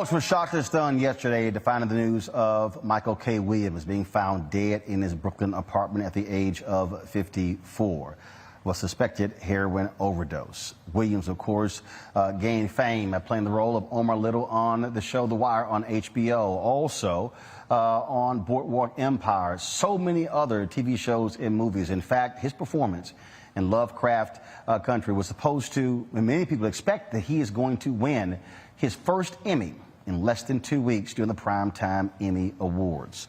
Folks were shocked and stunned yesterday to find the news of Michael K. Williams being found dead in his Brooklyn apartment at the age of 54. Was suspected heroin overdose. Williams, of course, gained fame by playing the role of Omar Little on the show The Wire on HBO. Also on Boardwalk Empire, so many other TV shows and movies. In fact, his performance in Lovecraft Country was supposed to, and many people expect that he is going to win his first Emmy in less than 2 weeks during the Primetime Emmy Awards.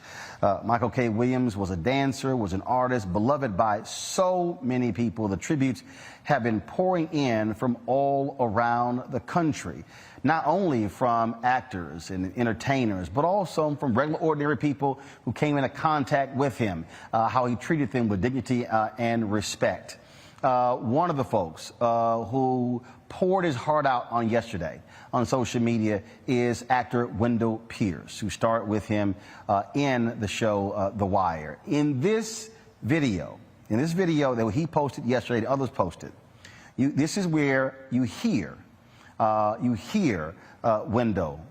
Michael K. Williams was a dancer, was an artist, beloved by so many people. The tributes have been pouring in from all around the country, not only from actors and entertainers, but also from regular, ordinary people who came into contact with him, how he treated them with dignity and respect. One of the folks who poured his heart out on yesterday on social media is actor Wendell Pierce, who starred with him in the show The Wire. In this video that he posted yesterday, and others posted, this is where you hear Wendell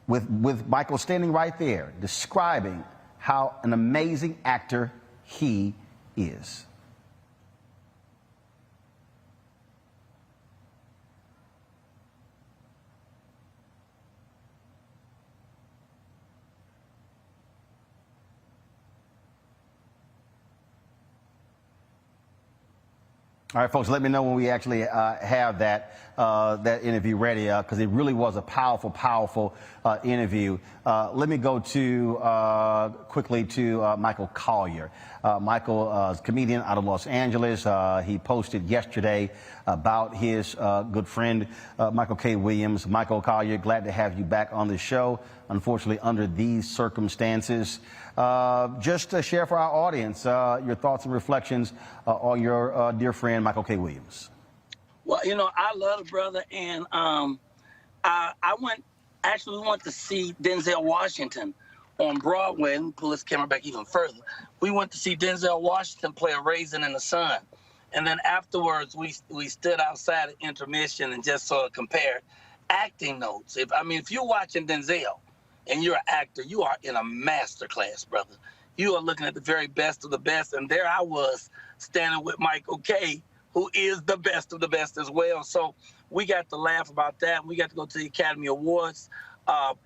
with Michael standing right there, describing how an amazing actor he is. All right, folks, let me know when we actually have that interview ready, because it really was a powerful interview. Let me go to quickly to Michael Collier. Michael is a comedian out of Los Angeles. He posted yesterday about his good friend Michael K. Williams. Michael Collier, glad to have you back on the show. Unfortunately, under these circumstances, just to share for our audience your thoughts and reflections on your dear friend Michael K. Williams. Well, you know, I love the brother, and I went to see Denzel Washington on Broadway, and pull this camera back even further. We went to see Denzel Washington play A Raisin in the Sun, and then afterwards we stood outside at intermission and just sort of compared acting notes. If you're watching Denzel and you're an actor, you are in a master class, brother. You are looking at the very best of the best, and there I was standing with Michael K., who is the best of the best as well. So we got to laugh about that. We got to go to the Academy Awards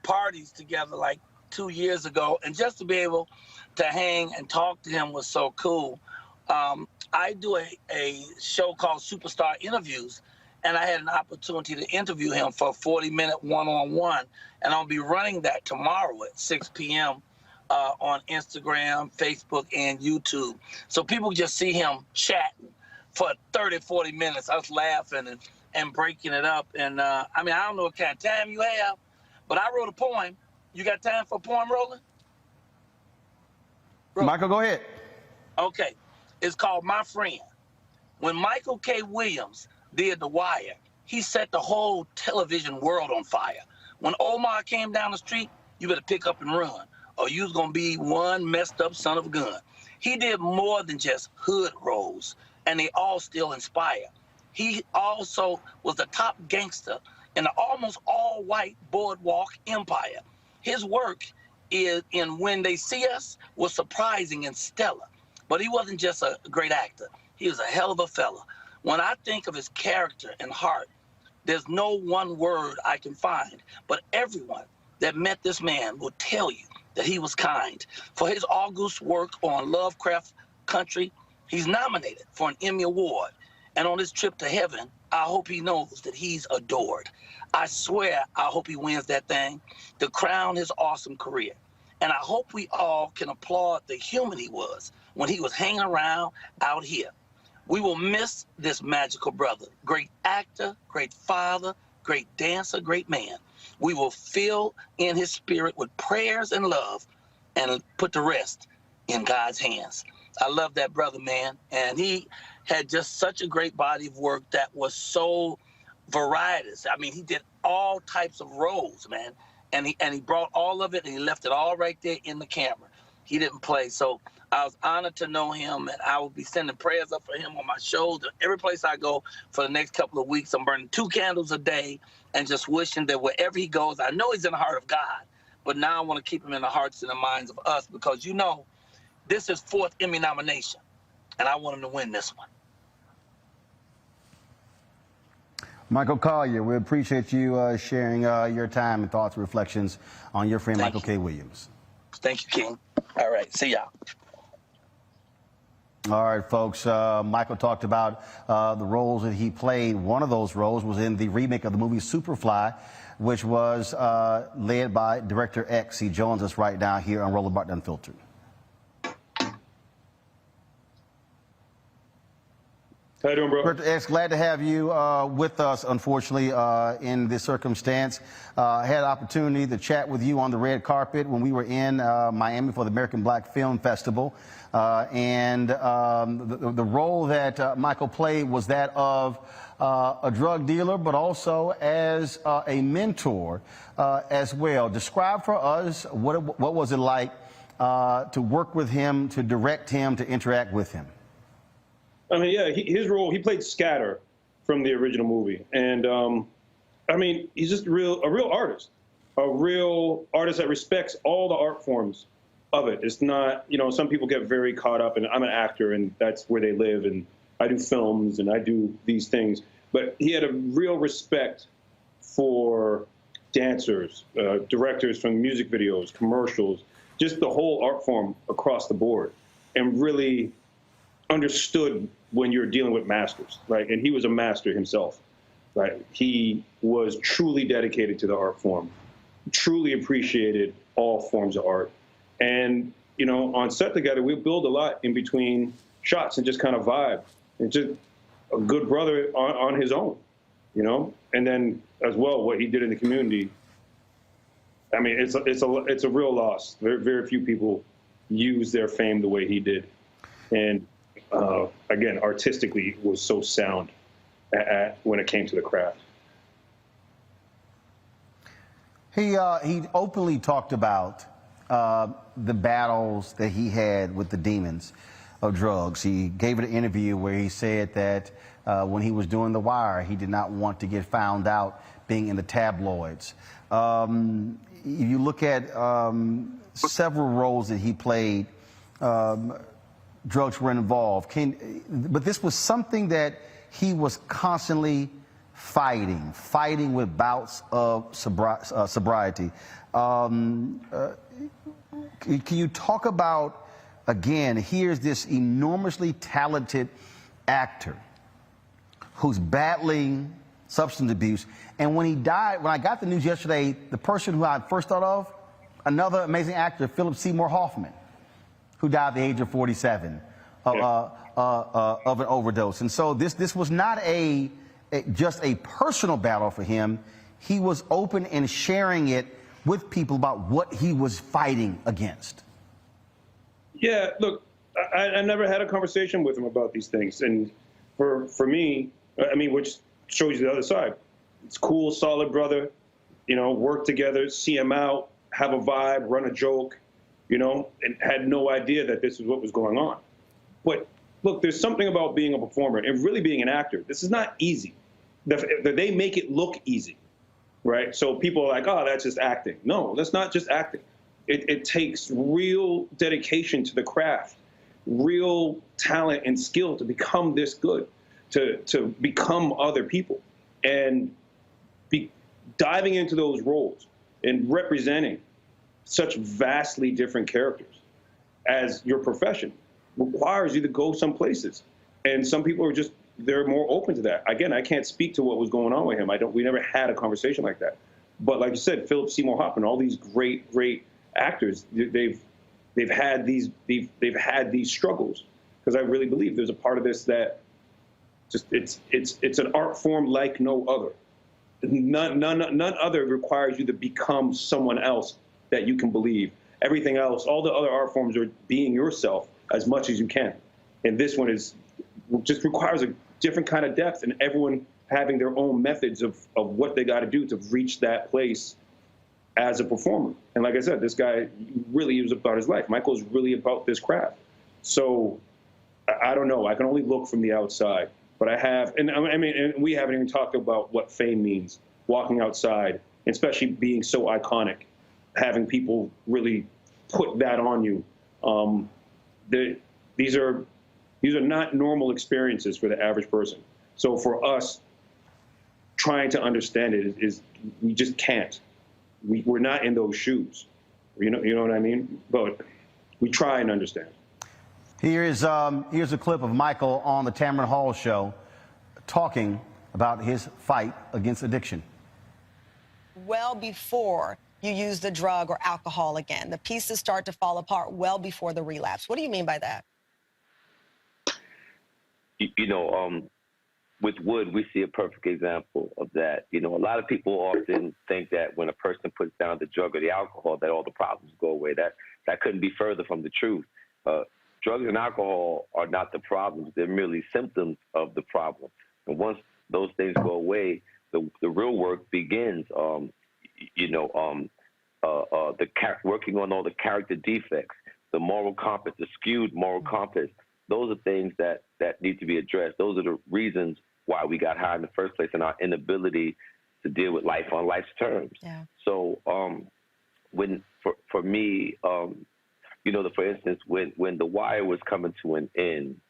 parties together like 2 years ago, and just to be able to hang and talk to him was so cool. I do a show called Superstar Interviews, and I had an opportunity to interview him for a 40-minute one-on-one, and I'll be running that tomorrow at 6 p.m. On Instagram, Facebook, and YouTube. So people just see him chatting for 30, 40 minutes, us laughing and breaking it up. And I don't know what kind of time you have, but I wrote a poem. You got time for a poem, Roland? Michael, go ahead. Okay. It's called My Friend. When Michael K. Williams did The Wire, he set the whole television world on fire. When Omar came down the street, you better pick up and run, or you's gonna be one messed up son of a gun. He did more than just hood roles, and they all still inspire. He also was the top gangster in the almost all-white Boardwalk Empire. His work in When They See Us was surprising and stellar, but he wasn't just a great actor. He was a hell of a fella. When I think of his character and heart, there's no one word I can find, but everyone that met this man will tell you that he was kind. For his august work on Lovecraft Country, he's nominated for an Emmy Award. And on his trip to heaven, I hope he knows that he's adored. I swear I hope he wins that thing to crown his awesome career. And I hope we all can applaud the human he was when he was hanging around out here. We will miss this magical brother. Great actor, great father, great dancer, great man. We will fill in his spirit with prayers and love and put the rest in God's hands. I love that brother, man. And he had just such a great body of work that was so varietous. He did all types of roles, man. And he brought all of it and he left it all right there in the camera. he didn't play. So I was honored to know him, and I will be sending prayers up for him on my shows. Every place I go for the next couple of weeks, I'm burning 2 candles a day and just wishing that wherever he goes, I know he's in the heart of God, but now I want to keep him in the hearts and the minds of us, because, you know, this is 4th Emmy nomination, and I want him to win this one. Michael Collier, we appreciate you sharing your time and thoughts and reflections on your friend Michael K. Williams. Thank you, King. All right, see y'all. All right, folks. Michael talked about the roles that he played. One of those roles was in the remake of the movie Superfly, which was led by Director X. He joins us right now here on Roland Martin Unfiltered. How you doing, bro? Director X, glad to have you with us, unfortunately, in this circumstance. I had an opportunity to chat with you on the red carpet when we were in Miami for the American Black Film Festival. The role that Michael played was that of a drug dealer, but also as a mentor as well. Describe for us what was it like to work with him, to direct him, to interact with him. I mean, yeah, his role, he played Scatter from the original movie. And, I mean, he's just a real artist, that respects all the art forms of it. It's not, you know, some people get very caught up, and I'm an actor, and that's where they live, and I do films, and I do these things. But he had a real respect for dancers, directors from music videos, commercials, just the whole art form across the board, and really understood when you're dealing with masters, right? And he was a master himself, right? He was truly dedicated to the art form, truly appreciated all forms of art. And, you know, on set together, we build a lot in between shots and just kind of vibe. And just a good brother on his own, you know? And then as well, what he did in the community, I mean, it's a real loss. Very few people use their fame the way he did. And again, artistically, was so sound when it came to the craft. He openly talked about the battles that he had with the demons of drugs. He gave an interview where he said that when he was doing The Wire, he did not want to get found out being in the tabloids. You look at several roles that he played, drugs were involved. But this was something that he was constantly fighting with bouts of sobriety. Can you talk about, again, here's this enormously talented actor who's battling substance abuse, and when he died, when I got the news yesterday, the person who I first thought of, another amazing actor, Philip Seymour Hoffman, who died at the age of 47 of an overdose. And so this was not just a personal battle for him. He was open and sharing it with people about what he was fighting against. Yeah, look, I never had a conversation with him about these things. And for me, I mean, which shows you the other side. It's cool, solid brother, you know, work together, see him out, have a vibe, run a joke, you know, and had no idea that this is what was going on. But look, there's something about being a performer and really being an actor. This is not easy. They make it look easy, right? So people are like, oh, that's just acting. No, that's not just acting. It takes real dedication to the craft, real talent and skill to become this good, to become other people. And diving into those roles and representing such vastly different characters as your profession requires you to go some places. And some people are just, they're more open to that. Again, I can't speak to what was going on with him. We never had a conversation like that. But like you said, Philip Seymour Hoffman, all these great actors, they've had these struggles, because I really believe there's a part of this that just it's an art form like no other. None other requires you to become someone else that you can believe. Everything else, all the other art forms are being yourself as much as you can. And this one just requires a different kind of depth, and everyone having their own methods of what they got to do to reach that place as a performer. And like I said, this guy really is about his life. Michael's really about this craft. So I don't know. I can only look from the outside. But I have, and I mean, and we haven't even talked about what fame means, walking outside, especially being so iconic, having people really put that on you. These are not normal experiences for the average person. So for us, trying to understand it is we just can't. We're not in those shoes. You know what I mean? But we try and understand. Here's a clip of Michael on the Tamron Hall show talking about his fight against addiction. Well before you use the drug or alcohol again, the pieces start to fall apart well before the relapse. What do you mean by that? With Wood, we see a perfect example of that. A lot of people often think that when a person puts down the drug or the alcohol, that all the problems go away. That couldn't be further from the truth. Drugs and alcohol are not the problems. They're merely symptoms of the problem. And once those things go away, the real work begins. Working on all the character defects, the moral compass, the skewed moral compass. Those are things that need to be addressed. Those are the reasons why we got high in the first place, and our inability to deal with life on life's terms. Yeah. So for me, for instance, when The Wire was coming to an end,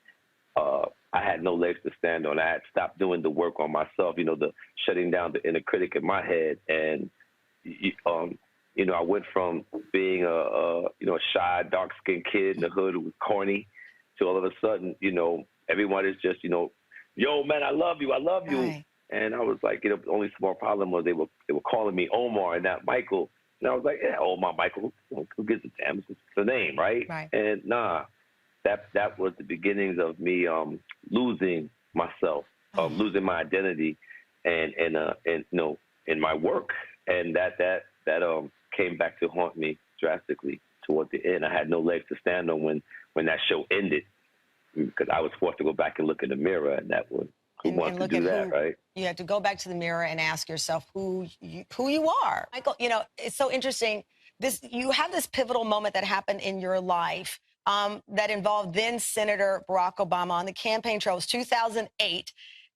I had no legs to stand on. I had stopped doing the work on myself, the shutting down the inner critic in my head. And, I went from being a shy, dark-skinned kid in the hood who was corny to all of a sudden, everyone is just, yo, man, I love you. Right. And I was like, the only small problem was they were calling me Omar and not Michael. And I was like, yeah, Omar, Michael, who gives a damn? It's the name, right? Right. And that was the beginnings of me losing myself, losing my identity, and in my work, and that came back to haunt me drastically toward the end. I had no legs to stand on when that show ended, because I was forced to go back and look in the mirror, and that was who wants to do that, right? You have to go back to the mirror and ask yourself who you are. Michael, it's so interesting. You have this pivotal moment that happened in your life that involved then Senator Barack Obama on the campaign trail. It was 2008.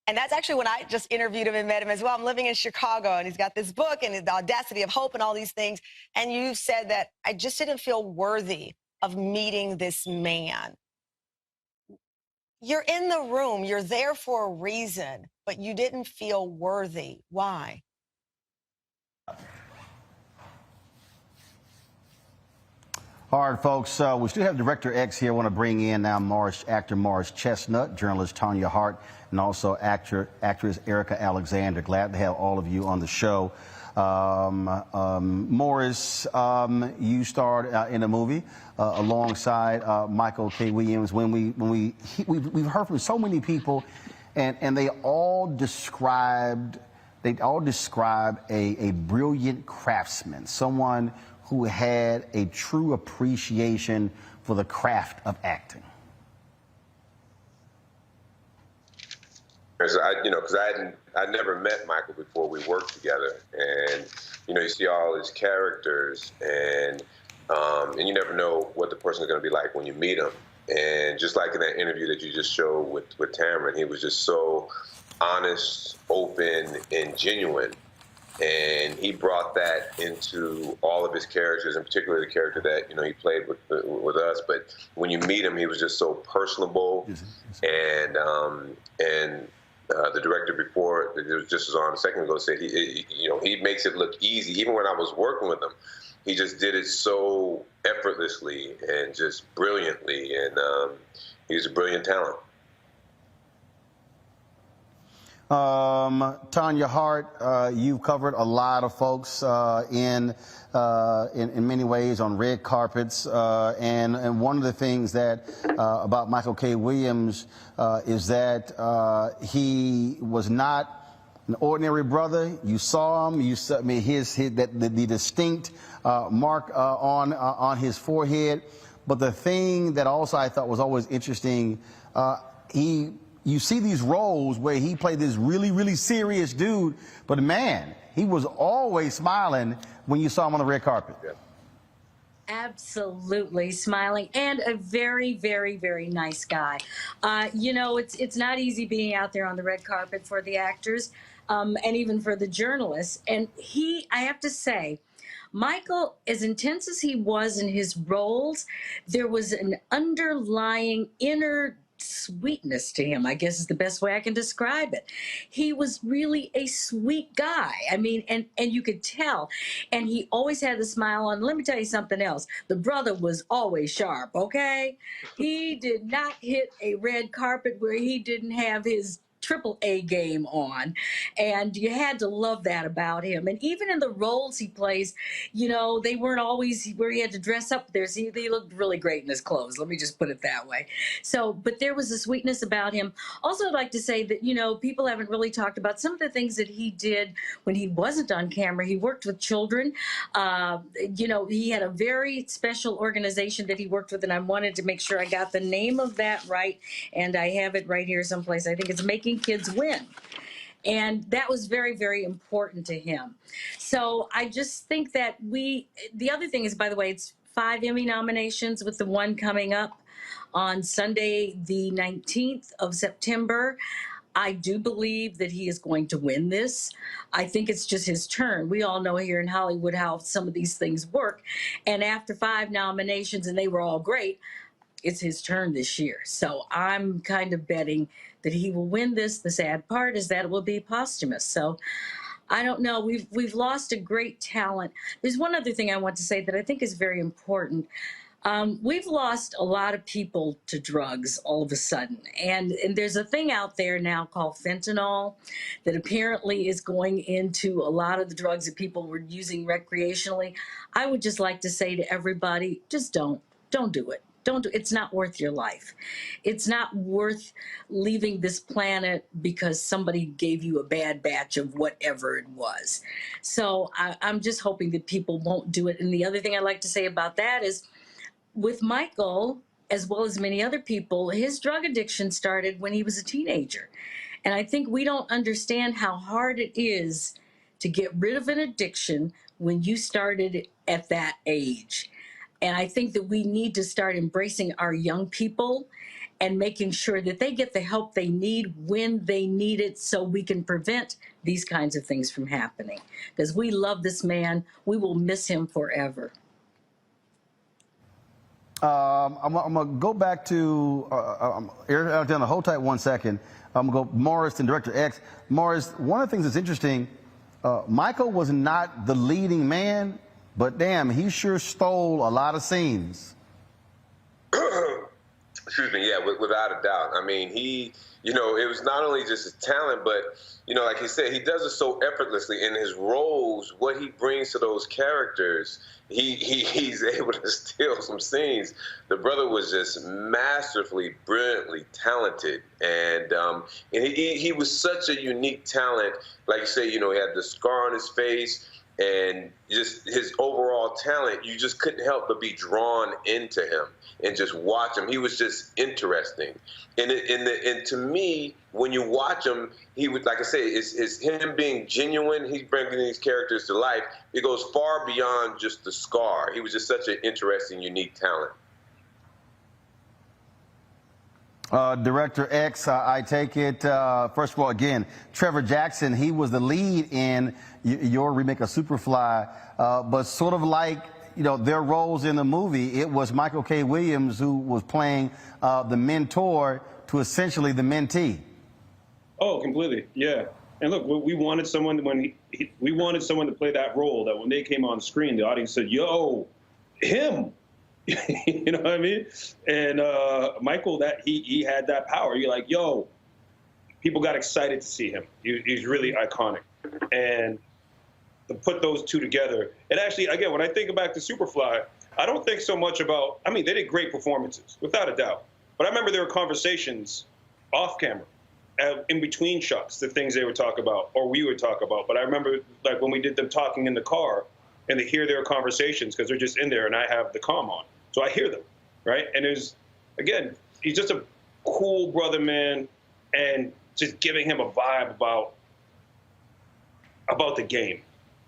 And that's actually when I just interviewed him and met him as well. I'm living in Chicago, and he's got this book and the audacity of hope and all these things. And you said that I just didn't feel worthy of meeting this man. You're in the room. You're there for a reason, but you didn't feel worthy. Why? All right, folks, we still have Director X here. I want to bring in now actor Morris Chestnut, journalist Tanya Hart, and also actress Erica Alexander. Glad to have all of you on the show. Morris, you starred in a movie alongside Michael K. Williams. We've heard from so many people, and they all describe a brilliant craftsman, someone who had a true appreciation for the craft of acting. Because I'd never met Michael before we worked together, and you see all his characters, and you never know what the person is going to be like when you meet him. And just like in that interview that you just showed with Tamron, he was just so honest, open, and genuine. And he brought that into all of his characters, and particularly the character that he played with us. But when you meet him, he was just so personable. And the director before, that was just on a second ago, said he makes it look easy. Even when I was working with him, he just did it so effortlessly and just brilliantly. And he's a brilliant talent. Tanya Hart, you've covered a lot of folks in many ways on red carpets, and one of the things that about Michael K. Williams is that he was not an ordinary brother. You saw him. The distinct mark on his forehead. But the thing that also I thought was always interesting, he you see these roles where he played this really, really serious dude, but man, he was always smiling when you saw him on the red carpet. Yeah. Absolutely smiling, and a very, very, very nice guy. You know, it's not easy being out there on the red carpet for the actors, and even for the journalists. And I have to say, Michael, as intense as he was in his roles, there was an underlying inner sweetness to him, I guess is the best way I can describe it. He was really a sweet guy. I mean, and you could tell. And he always had a smile on. Let me tell you something else. The brother was always sharp, okay? He did not hit a red carpet where he didn't have his AAA game on, and you had to love that about him. And even in the roles he plays, you know, they weren't always where he had to dress up. He looked really great in his clothes, let me just put it that way. So, but there was a sweetness about him. Also, I'd like to say that, you know, people haven't really talked about some of the things that he did when he wasn't on camera. He worked with children. You know, he had a very special organization that he worked with, and I wanted to make sure I got the name of that right, and I have it right here someplace. I think it's Making Kids Win. And that was very, very important to him. So I just think that the other thing is, by the way, it's 5 Emmy nominations with the one coming up on Sunday, the 19th of September. I do believe that he is going to win this. I think it's just his turn. We all know here in Hollywood how some of these things work. And after 5 nominations, and they were all great, it's his turn this year. So I'm kind of betting that he will win this. The sad part is that it will be posthumous. So I don't know. We've lost a great talent. There's one other thing I want to say that I think is very important. We've lost a lot of people to drugs all of a sudden. And there's a thing out there now called fentanyl that apparently is going into a lot of the drugs that people were using recreationally. I would just like to say to everybody, just don't do it. It's not worth your life. It's not worth leaving this planet because somebody gave you a bad batch of whatever it was. So I'm just hoping that people won't do it. And the other thing I'd like to say about that is, with Michael, as well as many other people, his drug addiction started when he was a teenager. And I think we don't understand how hard it is to get rid of an addiction when you started at that age. And I think that we need to start embracing our young people and making sure that they get the help they need when they need it, so we can prevent these kinds of things from happening. Because we love this man. We will miss him forever. I'm going to go back to, Alexander, hold tight 1 second. I'm going to go Morris and Director X. Morris, one of the things that's interesting, Michael was not the leading man, but damn, he sure stole a lot of scenes. Excuse me, yeah, without a doubt. I mean, it was not only just his talent, but, like he said, he does it so effortlessly in his roles. What he brings to those characters, he's able to steal some scenes. The brother was just masterfully, brilliantly talented, and he was such a unique talent. Like you say, he had the scar on his face, and just his overall talent, you just couldn't help but be drawn into him and just watch him. He was just interesting. And to me, when you watch him, he would, like I say, it's him being genuine. He's bringing these characters to life. It goes far beyond just the scar. He was just such an interesting, unique talent. Director X, I take it, first of all, again, Trevor Jackson, he was the lead in your remake of Superfly, but sort of like, their roles in the movie, it was Michael K. Williams who was playing the mentor to essentially the mentee. Oh, completely, yeah. And look, we wanted someone we wanted someone to play that role that when they came on screen, the audience said, "Yo, him." You know what I mean? And Michael, that he had that power. You're like, yo, people got excited to see him. He's really iconic. And to put those two together, and actually, again, when I think back to Superfly, I don't think so much about, they did great performances, without a doubt. But I remember there were conversations off camera, in between shots, the things they would talk about, or we would talk about. But I remember, like, when we did them talking in the car, and they hear their conversations, because they're just in there, and I have the comm on. So I hear them, right? And he's just a cool brother, man, and just giving him a vibe about the game,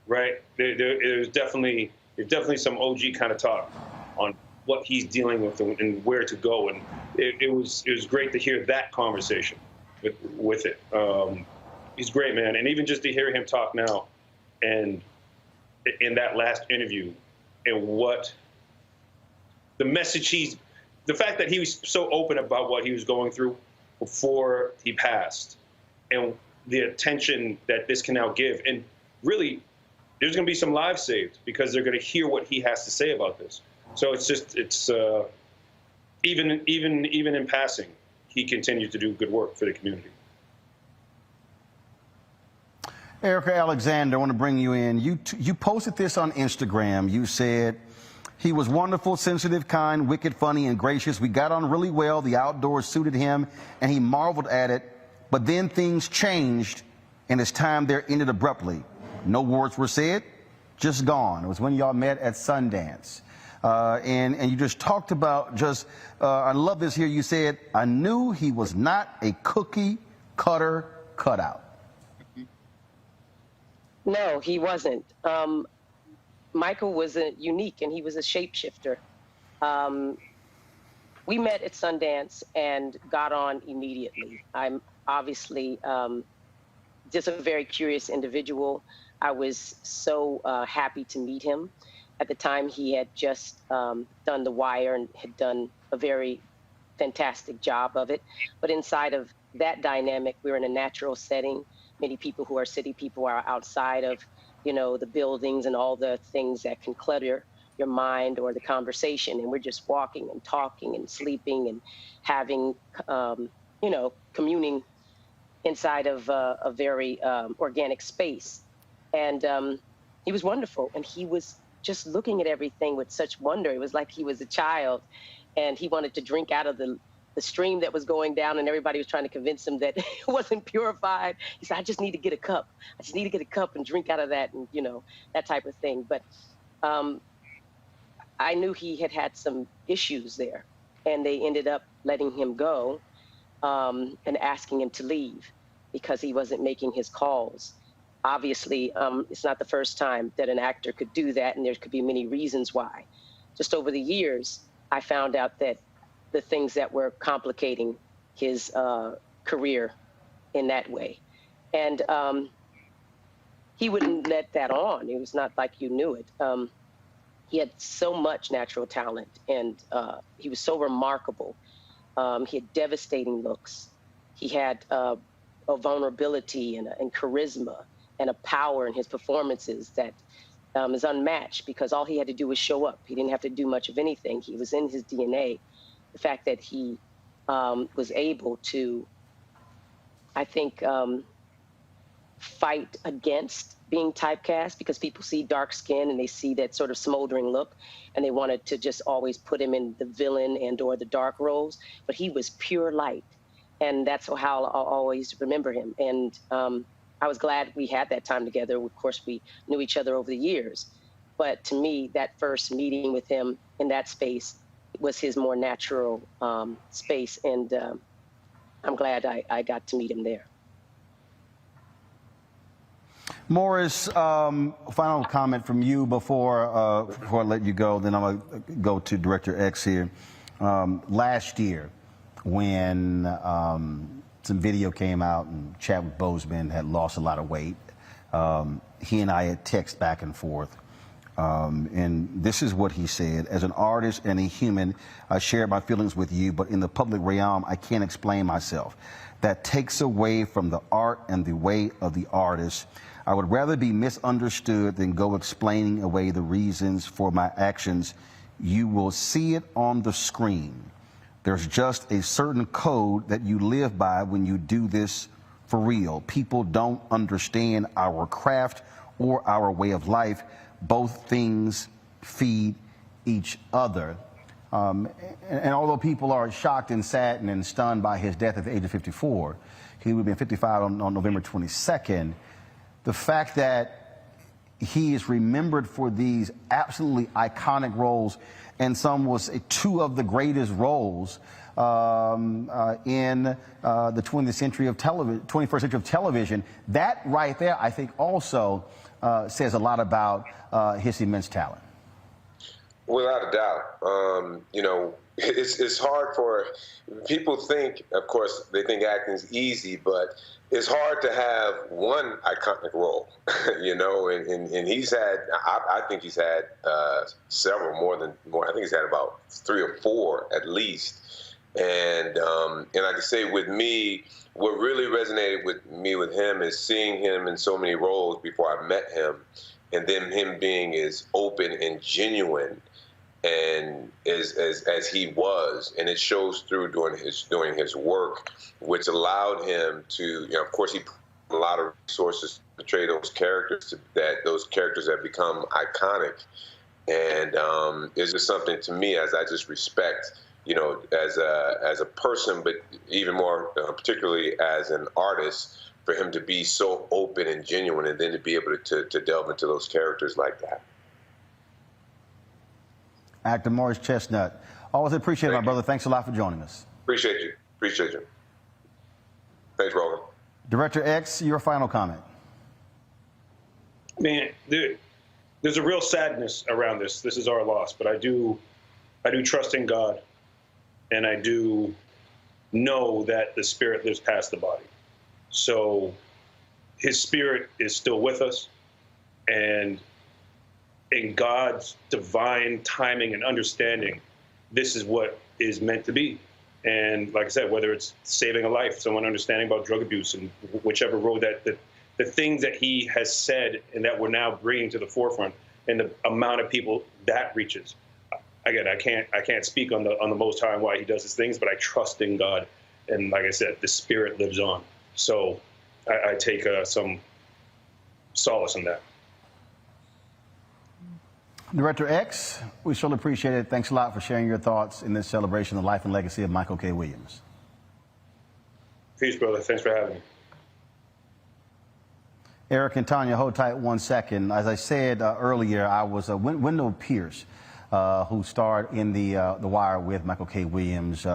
right? There's definitely some OG kind of talk on what he's dealing with and where to go, and it was great to hear that conversation with it. He's great, man, and even just to hear him talk now, and in that last interview, and what the message the fact that he was so open about what he was going through before he passed, and the attention that this can now give, and really, there's going to be some lives saved because they're going to hear what he has to say about this. So it's even in passing, he continues to do good work for the community. Erica Alexander, I want to bring you in. You posted this on Instagram. You said, he was wonderful, sensitive, kind, wicked, funny, and gracious. We got on really well. The outdoors suited him, and he marveled at it. But then things changed, and his time there ended abruptly. No words were said, just gone. It was when y'all met at Sundance. And you just talked about I love this here. You said, I knew he was not a cookie cutter cutout. No, he wasn't. Michael was unique, and he was a shapeshifter. We met at Sundance and got on immediately. I'm obviously just a very curious individual. I was so happy to meet him. At the time, he had just done The Wire and had done a very fantastic job of it. But inside of that dynamic, we're in a natural setting. Many people who are city people are outside of, the buildings and all the things that can clutter your mind or the conversation. And we're just walking and talking and sleeping and having, communing inside of a very organic space. And he was wonderful. And he was just looking at everything with such wonder. It was like he was a child, and he wanted to drink out of the stream that was going down, and everybody was trying to convince him that it wasn't purified. He said, I just need to get a cup. I just need to get a cup and drink out of that, and, that type of thing. But I knew he had some issues there, and they ended up letting him go and asking him to leave because he wasn't making his calls. Obviously, it's not the first time that an actor could do that, and there could be many reasons why. Just over the years, I found out that the things that were complicating his career in that way. And he wouldn't let that on. It was not like you knew it. He had so much natural talent, and he was so remarkable. He had devastating looks. He had a vulnerability and charisma and a power in his performances that is unmatched, because all he had to do was show up. He didn't have to do much of anything. He was in his DNA. The fact that he was able to, I think, fight against being typecast, because people see dark skin and they see that sort of smoldering look, and they wanted to just always put him in the villain and or the dark roles. But he was pure light, and that's how I'll always remember him. And I was glad we had that time together. Of course, we knew each other over the years. But to me, that first meeting with him in that space was his more natural space, and I'm glad I got to meet him there. Morris, final comment from you before I let you go. Then I'm going to go to Director X here. Last year, when some video came out and Chadwick Boseman had lost a lot of weight, he and I had texted back and forth. And this is what he said: as an artist and a human, I share my feelings with you, but in the public realm, I can't explain myself. That takes away from the art and the way of the artist. I would rather be misunderstood than go explaining away the reasons for my actions. You will see it on the screen. There's just a certain code that you live by when you do this for real. People don't understand our craft or our way of life. Both things feed each other. And although people are shocked and saddened and stunned by his death at the age of 54, he would have been 55 on November 22nd, the fact that he is remembered for these absolutely iconic roles, and some will say two of the greatest roles in the 20th century of television, 21st century of television. That right there, I think, also says a lot about his immense talent. Without a doubt. You know, it's hard for people think, of course, they think acting's easy, but it's hard to have one iconic role, you know, and he's had, I think he's had several, more. I think he's had about 3 or 4 at least. And I can say with me, what really resonated with me with him is seeing him in so many roles before I met him, and then him being as open and genuine and as he was, and it shows through during his work, which allowed him to, you know, of course, he put a lot of resources to portray those characters, those characters have become iconic, and it's just something to me as I just respect, you know, as a person, but even more particularly as an artist, for him to be so open and genuine, and then to be able to delve into those characters like that. Actor Morris Chestnut, always appreciate it, my brother. Thanks a lot for joining us. Appreciate you. Appreciate you. Thanks, Roland. Director X, your final comment. Man, there's a real sadness around this. This is our loss, but I do trust in God, and I do know that the spirit lives past the body. So his spirit is still with us, and in God's divine timing and understanding, this is what is meant to be. And like I said, whether it's saving a life, someone understanding about drug abuse, and whichever road that the things that he has said and that we're now bringing to the forefront, and the amount of people that reaches. Again, I can't speak on the Most High and why he does his things, but I trust in God. And like I said, the spirit lives on. So I take some solace in that. Director X, we surely appreciate it. Thanks a lot for sharing your thoughts in this celebration of the life and legacy of Michael K. Williams. Peace, brother. Thanks for having me. Eric and Tanya, hold tight 1 second. As I said earlier, I was Wendell Pierce, who starred in The Wire with Michael K. Williams,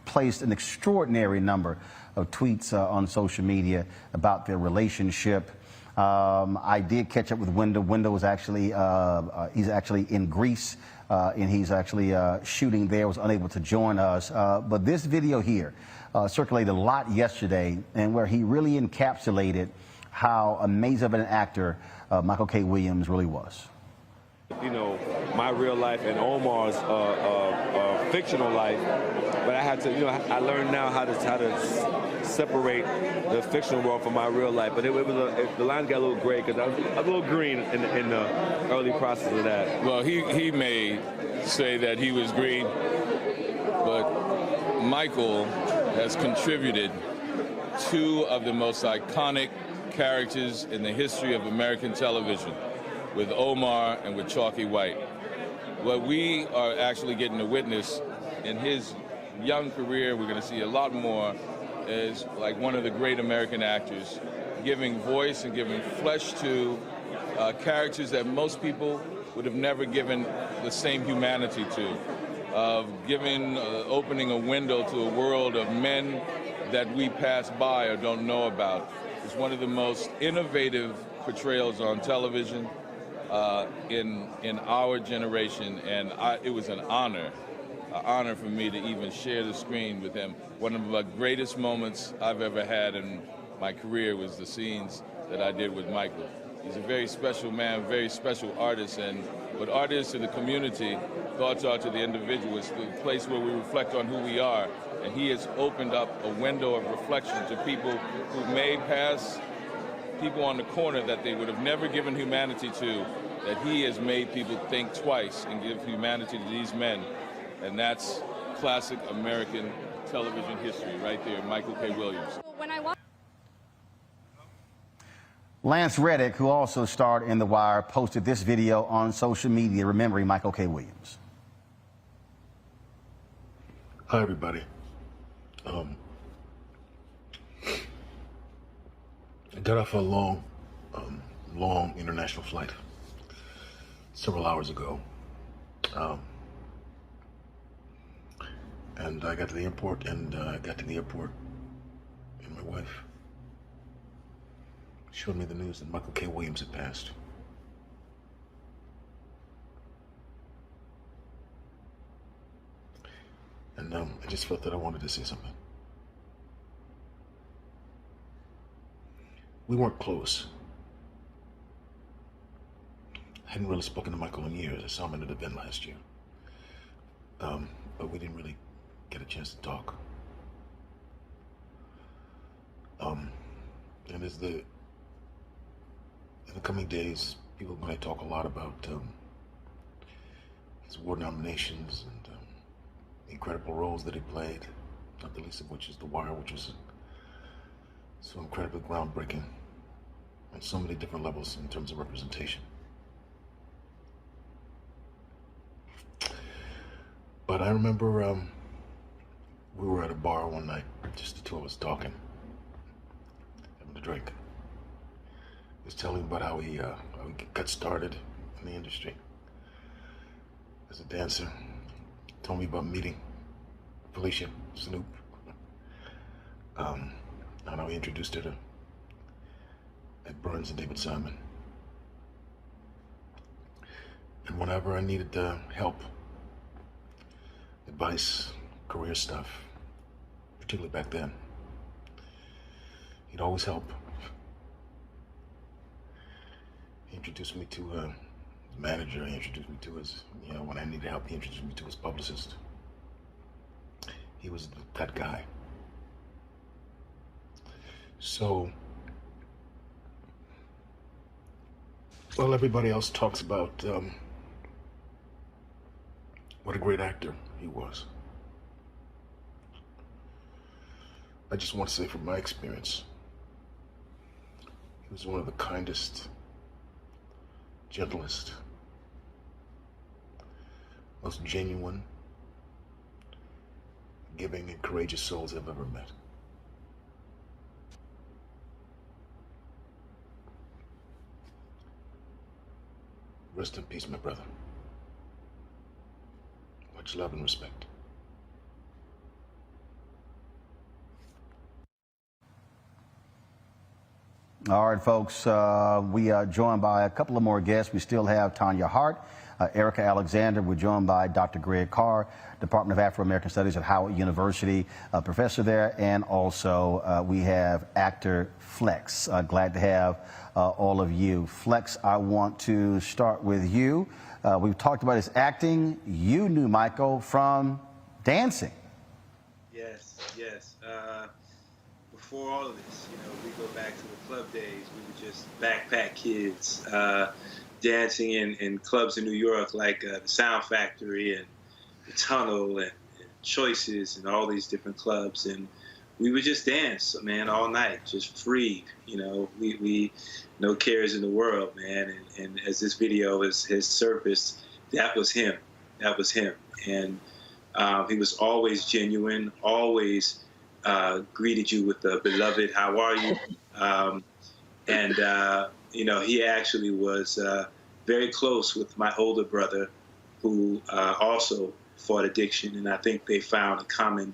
placed an extraordinary number of tweets on social media about their relationship. I did catch up with Wendell. Wendell was actually, he's actually in Greece, and he's actually shooting there, was unable to join us. But this video here circulated a lot yesterday, and where he really encapsulated how amazing of an actor Michael K. Williams really was. You know, my real life and Omar's fictional life, but I had to, you know, I learned now how to separate the fictional world from my real life. But the lines got a little gray because I was a little green in the early process of that. Well, he may say that he was green, but Michael has contributed 2 of the most iconic characters in the history of American television, with Omar and with Chalky White. What we are actually getting to witness in his young career, we're going to see a lot more, is like one of the great American actors, giving voice and giving flesh to characters that most people would have never given the same humanity to, of giving, opening a window to a world of men that we pass by or don't know about. It's one of the most innovative portrayals on television in our generation, and it was an honor for me to even share the screen with him. One of the greatest moments I've ever had in my career was the scenes that I did with Michael. He's a very special man, very special artist, and what art is to the community, thoughts are to the individual. It's the place where we reflect on who we are, and he has opened up a window of reflection to people who may pass people on the corner that they would have never given humanity to, that he has made people think twice and give humanity to these men. And that's classic American television history right there, Michael K. Williams. Lance Reddick, who also starred in The Wire, posted this video on social media remembering Michael K. Williams. Hi, everybody. I got off a long long international flight several hours ago. And I got to the airport, and my wife showed me the news that Michael K. Williams had passed. And I just felt that I wanted to say something. We weren't close. I hadn't really spoken to Michael in years. I saw him at an event last year. But we didn't really get a chance to talk. And in the coming days, people are going to talk a lot about his award nominations and the incredible roles that he played, not the least of which is The Wire, which was so incredibly groundbreaking on so many different levels in terms of representation. But I remember we were at a bar one night, just the two of us talking, having a drink. He was telling about how he got started in the industry as a dancer. Told me about meeting Felicia Snoop, and how he introduced her to Ed Burns and David Simon. And whenever I needed help, advice, career stuff, particularly back then, he'd always help. He introduced me to his manager. He introduced me to his, when I needed help, he introduced me to his publicist. He was that guy. So, well, everybody else talks about what a great actor he was. I just want to say from my experience, he was one of the kindest, gentlest, most genuine, giving and courageous souls I've ever met. Rest in peace, my brother. Much love and respect. All right, folks, we are joined by a couple of more guests. We still have Tanya Hart, Erica Alexander. We're joined by Dr. Greg Carr, Department of Afro-American Studies at Howard University, professor there, and also we have actor Flex. Glad to have all of you. Flex, I want to start with you. We've talked about his acting. You knew Michael from dancing. Yes. Before all of this, we go back to the club days. We were just backpack kids dancing in clubs in New York like the Sound Factory and the Tunnel and Choices and all these different clubs. And we would just dance, man, all night, just free. We no cares in the world, man. And as this video has surfaced, that was him. And he was always genuine, always greeted you with the beloved, how are you? He actually was very close with my older brother, who also fought addiction. And I think they found a common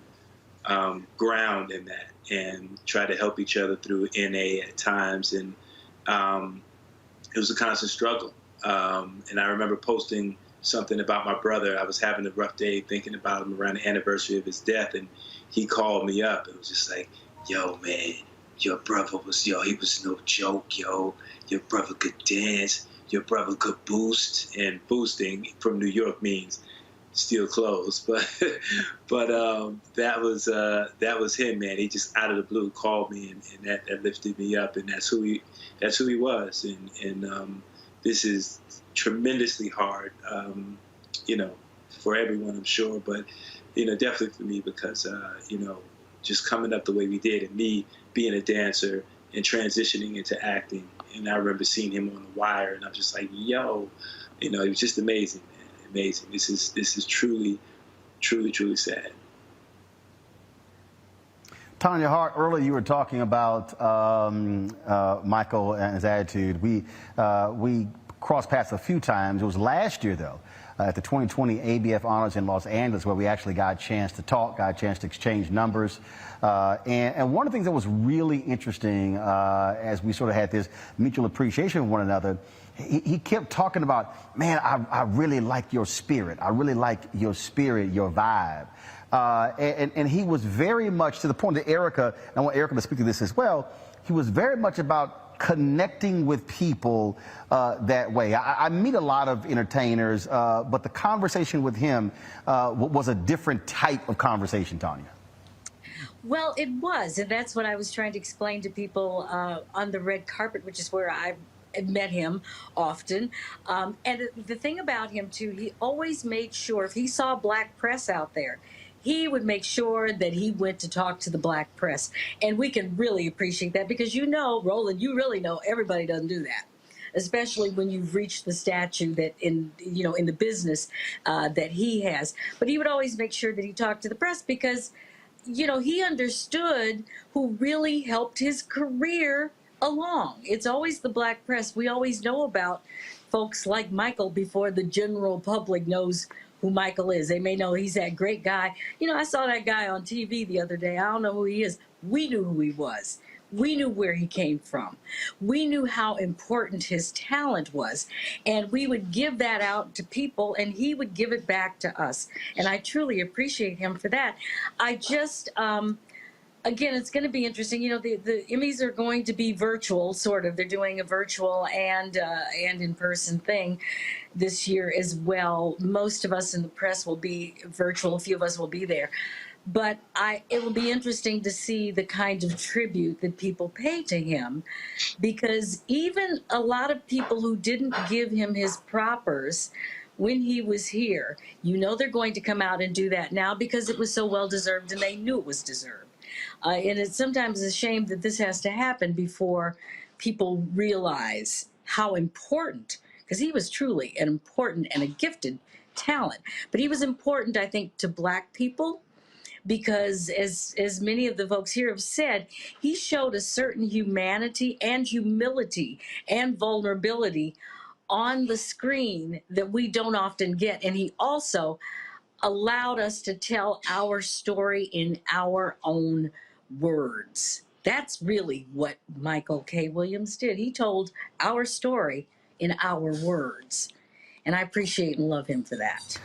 ground in that and tried to help each other through NA at times. And it was a constant struggle. And I remember posting something about my brother. I was having a rough day thinking about him around the anniversary of his death, and he called me up. It was just like, yo, man, your brother was, he was no joke, yo. Your brother could dance. Your brother could boost. And boosting from New York means steal clothes. But that was him, man. He just out of the blue called me, and that lifted me up. And that's who he was. And this is tremendously hard, for everyone, I'm sure, but, definitely for me because, just coming up the way we did and me being a dancer and transitioning into acting. And I remember seeing him on The Wire, and I'm just like, yo, it was just amazing, man, amazing. This is truly, truly, truly sad. Tanya Hart, earlier you were talking about Michael and his attitude. We crossed paths a few times. It was last year, though, at the 2020 ABF Honors in Los Angeles, where we actually got a chance to talk, got a chance to exchange numbers. And one of the things that was really interesting as we sort of had this mutual appreciation of one another, he kept talking about, man, I really like your spirit. I really like your spirit, your vibe. And he was very much to the point that Erica, and I want Erica to speak to this as well, he was very much about connecting with people that way. I meet a lot of entertainers, but the conversation with him was a different type of conversation, Tanya. Well, it was, and that's what I was trying to explain to people on the red carpet, which is where I met him often. And the thing about him, too, he always made sure if he saw black press out there, he would make sure that he went to talk to the black press. And we can really appreciate that because, you know, Roland, you really know everybody doesn't do that, especially when you've reached the stature that in the business that he has. But he would always make sure that he talked to the press because, you know, he understood who really helped his career along. It's always the black press. We always know about folks like Michael before the general public knows who Michael is. They may know he's that great guy. You know, I saw that guy on TV the other day. I don't know who he is. We knew who he was. We knew where he came from. We knew how important his talent was. And we would give that out to people, and he would give it back to us. And I truly appreciate him for that. I just, again, it's going to be interesting. You know, the Emmys are going to be virtual, sort of. They're doing a virtual and in-person thing this year as well. Most of us in the press will be virtual. A few of us will be there. But it will be interesting to see the kind of tribute that people pay to him, because even a lot of people who didn't give him his propers when he was here, you know, they're going to come out and do that now because it was so well deserved and they knew it was deserved. And it's sometimes a shame that this has to happen before people realize how important, because he was truly an important and a gifted talent, but he was important, I think, to black people. Because as many of the folks here have said, he showed a certain humanity and humility and vulnerability on the screen that we don't often get. And he also allowed us to tell our story in our own words. That's really what Michael K. Williams did. He told our story in our words. And I appreciate and love him for that.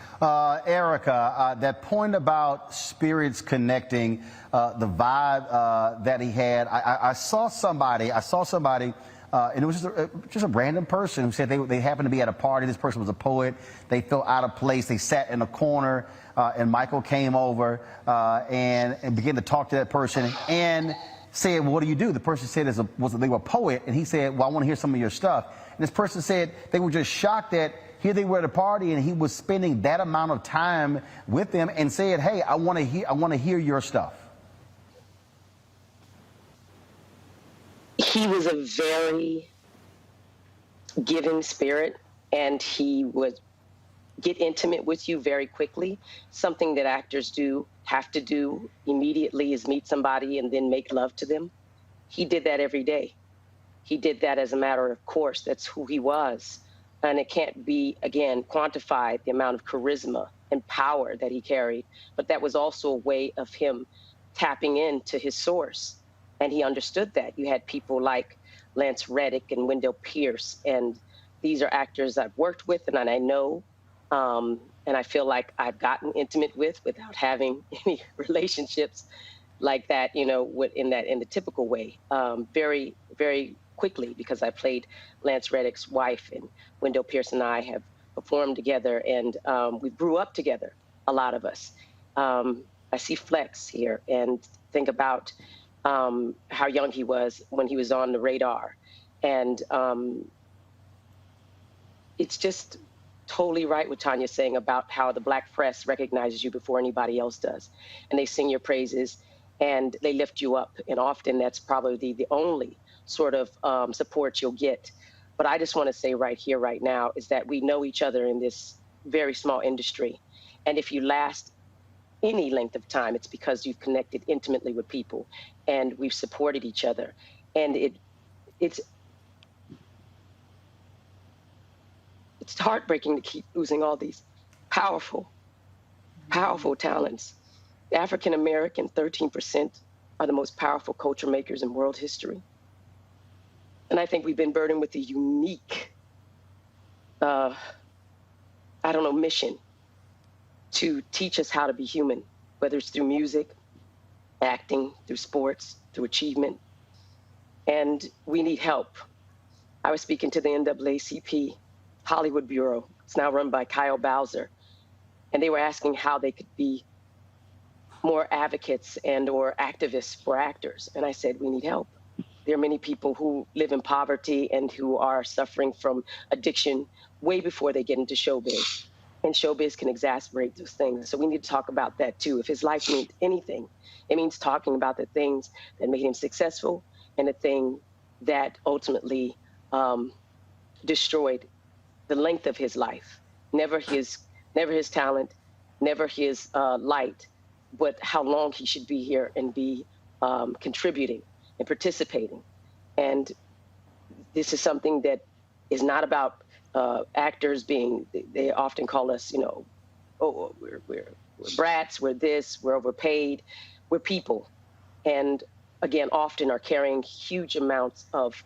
Erica, that point about spirits connecting, the vibe that he had, I saw somebody, and it was just a random person who said they happened to be at a party. This person was a poet. They felt out of place. They sat in a corner, and Michael came over and began to talk to that person and said, well, what do you do? The person said they were a poet, and he said, well, I want to hear some of your stuff. And this person said they were just shocked that here they were at a party and he was spending that amount of time with them and said, hey, I want to hear your stuff. He was a very giving spirit, and he would get intimate with you very quickly. Something that actors have to do immediately is meet somebody and then make love to them. He did that every day. He did that as a matter of course. That's who he was. And it can't be, again, quantified, the amount of charisma and power that he carried. But that was also a way of him tapping into his source. And he understood that. You had people like Lance Reddick and Wendell Pierce. And these are actors I've worked with and I know. And I feel like I've gotten intimate with without having any relationships like that, you know, in the typical way. Very, very quickly, because I played Lance Reddick's wife, and Wendell Pierce and I have performed together, and we grew up together, a lot of us. I see Flex here and think about how young he was when he was on the radar. And it's just totally right what Tanya's saying about how the black press recognizes you before anybody else does. And they sing your praises and they lift you up. And often that's probably the only sort of support you'll get. But I just want to say right here, right now, is that we know each other in this very small industry. And if you last any length of time, it's because you've connected intimately with people and we've supported each other. And it's heartbreaking to keep losing all these powerful talents. African American, 13%, are the most powerful culture makers in world history. And I think we've been burdened with a unique, mission to teach us how to be human, whether it's through music, acting, through sports, through achievement. And we need help. I was speaking to the NAACP Hollywood Bureau. It's now run by Kyle Bowser. And they were asking how they could be more advocates and or activists for actors. And I said, we need help. There are many people who live in poverty and who are suffering from addiction way before they get into showbiz. And showbiz can exacerbate those things. So we need to talk about that too. If his life means anything, it means talking about the things that made him successful and the thing that ultimately destroyed the length of his life. Never his talent, never his light, but how long he should be here and be contributing and participating. And this is something that is not about actors being, they often call us, oh, we're brats, we're this, we're overpaid. We're people. And again, often are carrying huge amounts of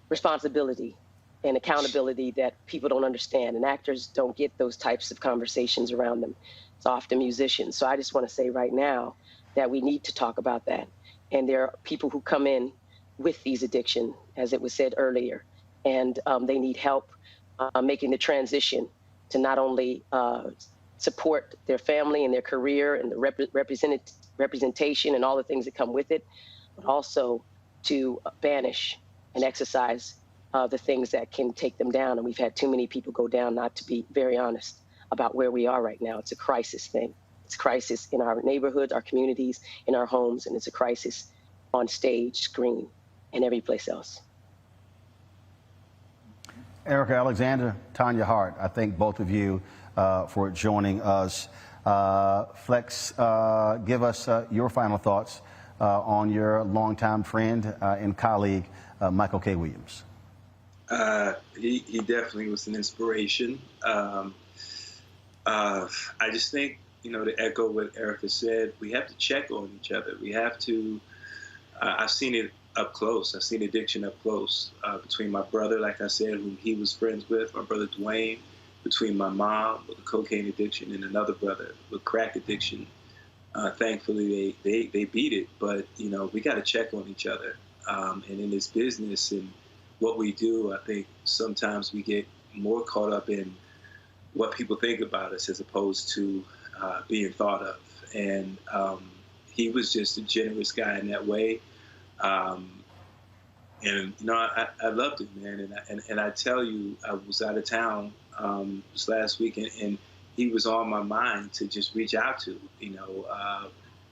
responsibility and accountability that people don't understand. And actors don't get those types of conversations around them. It's often musicians. So I just want to say right now that we need to talk about that. And there are people who come in with these addictions, as it was said earlier, and they need help making the transition to not only support their family and their career and the representation and all the things that come with it, but also to banish and exercise the things that can take them down. And we've had too many people go down, not to be very honest about where we are right now. It's a crisis thing. It's a crisis in our neighborhoods, our communities, in our homes, and it's a crisis on stage, screen, and every place else. Erica Alexander, Tanya Hart, I thank both of you for joining us. Flex, give us your final thoughts on your longtime friend and colleague, Michael K. Williams. He definitely was an inspiration. I just think, to echo what Erica said, we have to check on each other. We have to, I've seen it up close. I've seen addiction up close between my brother, like I said, whom he was friends with, my brother Dwayne, between my mom with a cocaine addiction and another brother with crack addiction. Thankfully, they beat it, but, we got to check on each other. And in this business and what we do, I think sometimes we get more caught up in what people think about us as opposed to being thought of. And he was just a generous guy in that way. And I loved him, man. And I tell you, I was out of town this last weekend, and he was on my mind to just reach out to,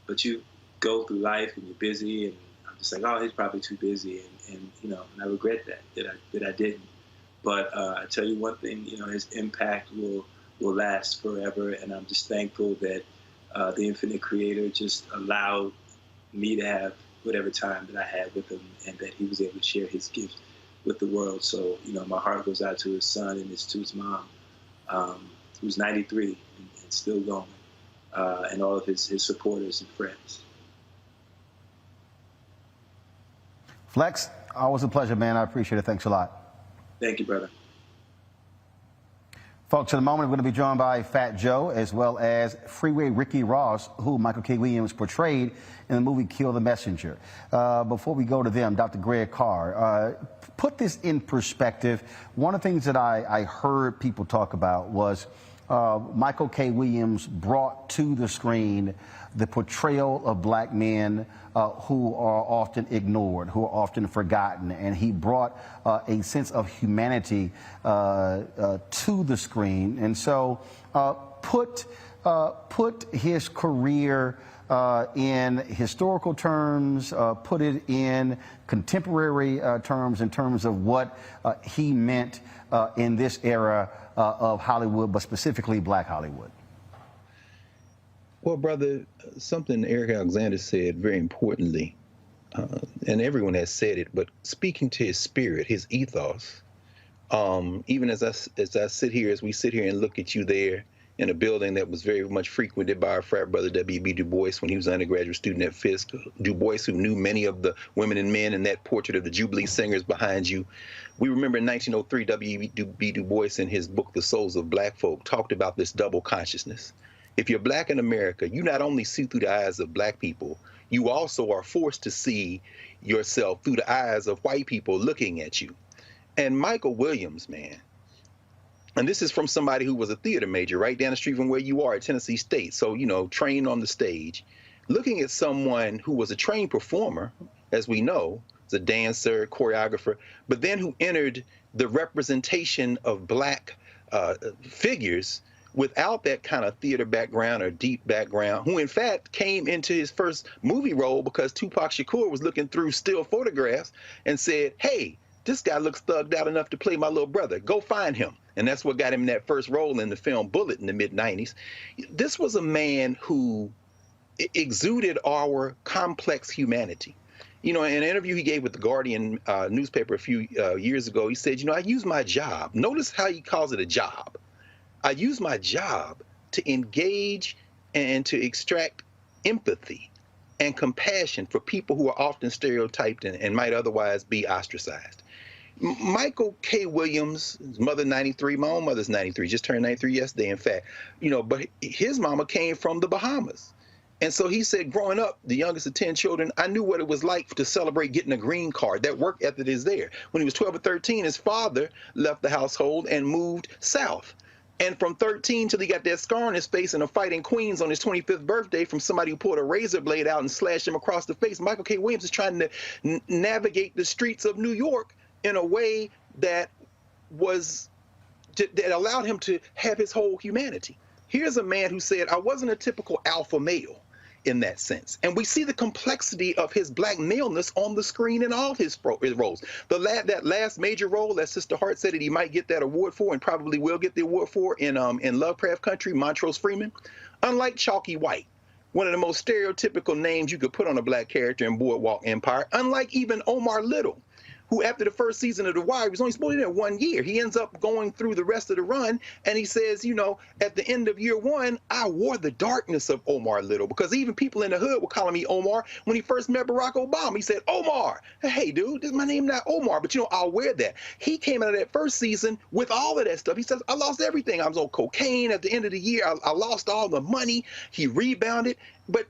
but you go through life and you're busy, and I'm just like, oh, he's probably too busy, and I regret that I didn't. But I tell you one thing, his impact will last forever, and I'm just thankful that the Infinite Creator just allowed me to have whatever time that I had with him, and that he was able to share his gift with the world. So, my heart goes out to his son and to his mom, who's 93 and still going, and all of his supporters and friends. Flex, always a pleasure, man. I appreciate it. Thanks a lot. Thank you, brother. Folks, in a moment, we're going to be joined by Fat Joe as well as Freeway Ricky Ross, who Michael K. Williams portrayed in the movie Kill the Messenger. Before we go to them, Dr. Greg Carr, put this in perspective. One of the things that I heard people talk about was Michael K. Williams brought to the screen the portrayal of black men who are often ignored, who are often forgotten, and he brought a sense of humanity to the screen. And so put his career in historical terms, put it in contemporary terms, in terms of what he meant in this era of Hollywood, but specifically Black Hollywood. Well, brother, something Eric Alexander said very importantly, and everyone has said it, but speaking to his spirit, his ethos, even as I sit here, as we sit here and look at you there in a building that was very much frequented by our frat brother W.B. Du Bois when he was an undergraduate student at Fisk, Du Bois, who knew many of the women and men, and that portrait of the Jubilee Singers behind you. We remember in 1903, W.B. Du Bois in his book, The Souls of Black Folk, talked about this double consciousness. If you're black in America, you not only see through the eyes of black people, you also are forced to see yourself through the eyes of white people looking at you. And Michael Williams, man, and this is from somebody who was a theater major right down the street from where you are at Tennessee State. So, trained on the stage, looking at someone who was a trained performer, as we know, as a dancer, choreographer, but then who entered the representation of black figures without that kind of theater background or deep background, who in fact came into his first movie role because Tupac Shakur was looking through still photographs and said, hey, this guy looks thugged out enough to play my little brother. Go find him. And that's what got him that first role in the film Bullet in the mid-90s. This was a man who exuded our complex humanity. In an interview he gave with the Guardian newspaper a few years ago, he said, I use my job. Notice how he calls it a job. I use my job to engage and to extract empathy and compassion for people who are often stereotyped and might otherwise be ostracized. Michael K. Williams, his mother 93, my own mother's 93, just turned 93 yesterday, in fact, but his mama came from the Bahamas. And so he said, growing up, the youngest of 10 children, I knew what it was like to celebrate getting a green card. That work ethic is there. When he was 12 or 13, his father left the household and moved south. And from 13 till he got that scar on his face in a fight in Queens on his 25th birthday from somebody who pulled a razor blade out and slashed him across the face, Michael K. Williams is trying to navigate the streets of New York in a way that allowed him to have his whole humanity. Here's a man who said, I wasn't a typical alpha male in that sense. And we see the complexity of his black maleness on the screen in all his roles. That last major role that Sister Hart said that he might get that award for and probably will get the award for in Lovecraft Country, Montrose Freeman, unlike Chalky White, one of the most stereotypical names you could put on a black character in Boardwalk Empire, unlike even Omar Little, who after the first season of The Wire was only supposed to be there 1 year. He ends up going through the rest of the run, and he says, at the end of year 1, I wore the darkness of Omar Little, because even people in the hood were calling me Omar. When he first met Barack Obama, he said, Omar. Hey, dude, this is my name, not Omar, but I'll wear that. He came out of that first season with all of that stuff. He says, I lost everything. I was on cocaine at the end of the year. I lost all the money. He rebounded, but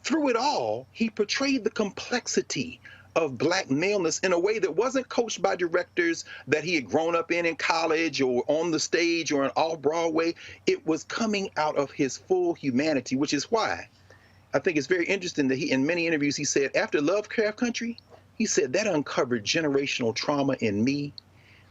through it all, he portrayed the complexity of black maleness in a way that wasn't coached by directors that he had grown up in college or on the stage or off Broadway. It was coming out of his full humanity, which is why I think it's very interesting that in many interviews, he said, after Lovecraft Country, he said that uncovered generational trauma in me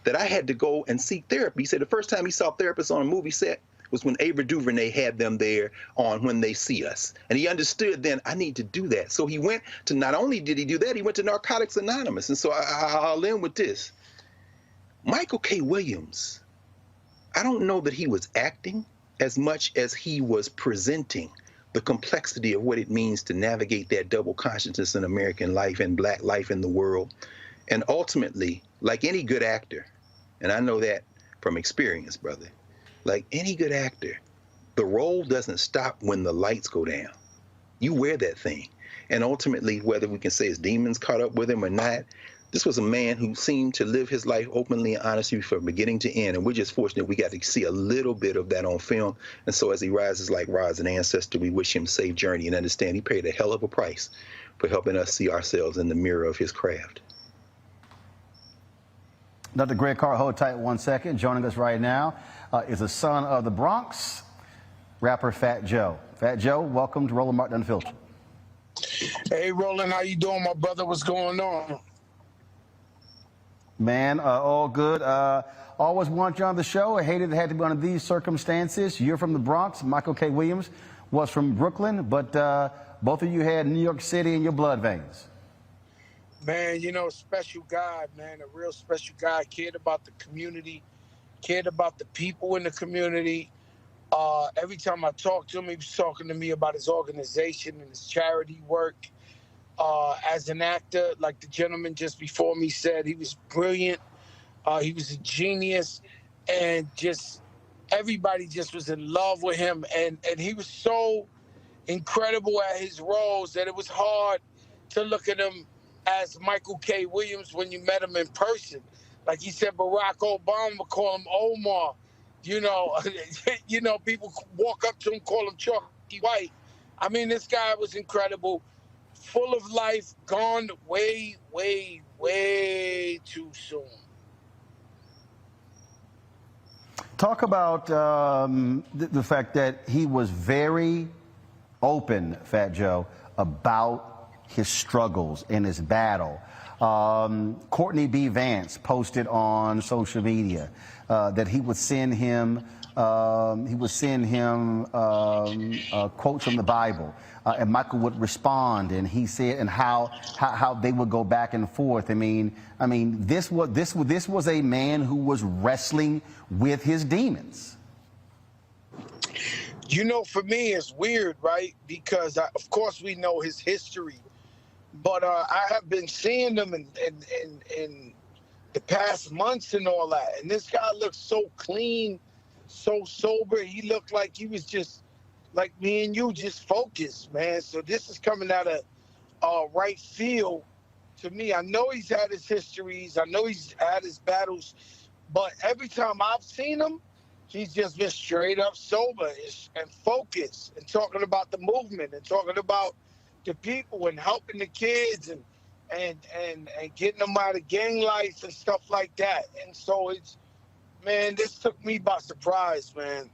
that I had to go and seek therapy. He said the first time he saw therapists on a movie set was when Ava DuVernay had them there on When They See Us. And he understood then, I need to do that. So he went to, not only did he do that, he went to Narcotics Anonymous. And so I'll end with this. Michael K. Williams, I don't know that he was acting as much as he was presenting the complexity of what it means to navigate that double consciousness in American life and black life in the world. And ultimately, like any good actor, and I know that from experience, brother, like any good actor, the role doesn't stop when the lights go down. You wear that thing. And ultimately, whether we can say his demons caught up with him or not, this was a man who seemed to live his life openly and honestly from beginning to end. And we're just fortunate we got to see a little bit of that on film. And so as he rises like Roz, an ancestor, we wish him safe journey and understand he paid a hell of a price for helping us see ourselves in the mirror of his craft. Dr. Greg Carr, hold tight 1 second. Joining us right now is a son of the Bronx, rapper Fat Joe. Fat Joe, welcome to Roland Martin Unfiltered. Hey, Roland, how you doing, my brother? What's going on? Man, all good. Always wanted you on the show. I hated it had to be under these circumstances. You're from the Bronx. Michael K. Williams was from Brooklyn, but both of you had New York City in your blood veins. Man, special guy, man, a real special guy. Cared about the community, cared about the people in the community. Every time I talked to him, he was talking to me about his organization and his charity work. As an actor, like the gentleman just before me said, he was brilliant. He was a genius, and just everybody just was in love with him. And he was so incredible at his roles that it was hard to look at him as Michael K. Williams when you met him in person. Like he said, Barack Obama would call him Omar. You know, people walk up to him, call him Chalky White. I mean, this guy was incredible, full of life, gone way, way, way too soon. Talk about the fact that he was very open, Fat Joe, about his struggles and his battle. Courtney B. Vance posted on social media that he would send him quotes from the Bible, and Michael would respond, and he said, and how they would go back and forth. I mean, this was a man who was wrestling with his demons. You know, for me, it's weird, right? Because of course we know his history, but I have been seeing him in the past months and all that, and this guy looks so clean, so sober. He looked like he was just like me and you, just focused, man. So this is coming out of right field to me. I know he's had his histories, I know he's had his battles, but every time I've seen him, he's just been straight up sober and focused and talking about the movement and talking about the people and helping the kids and getting them out of gang life and stuff like that. And so man, this took me by surprise, man.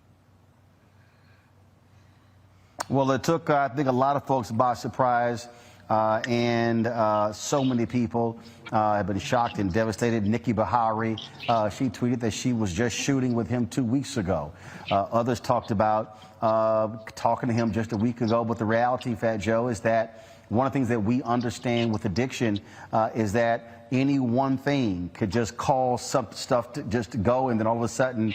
Well, it took, I think, a lot of folks by surprise, and so many people have been shocked and devastated. Nikki Bahari, she tweeted that she was just shooting with him 2 weeks ago. Others talked about talking to him just a week ago, but the reality, Fat Joe, is that one of the things that we understand with addiction is that any one thing could just cause some stuff to just go, and then all of a sudden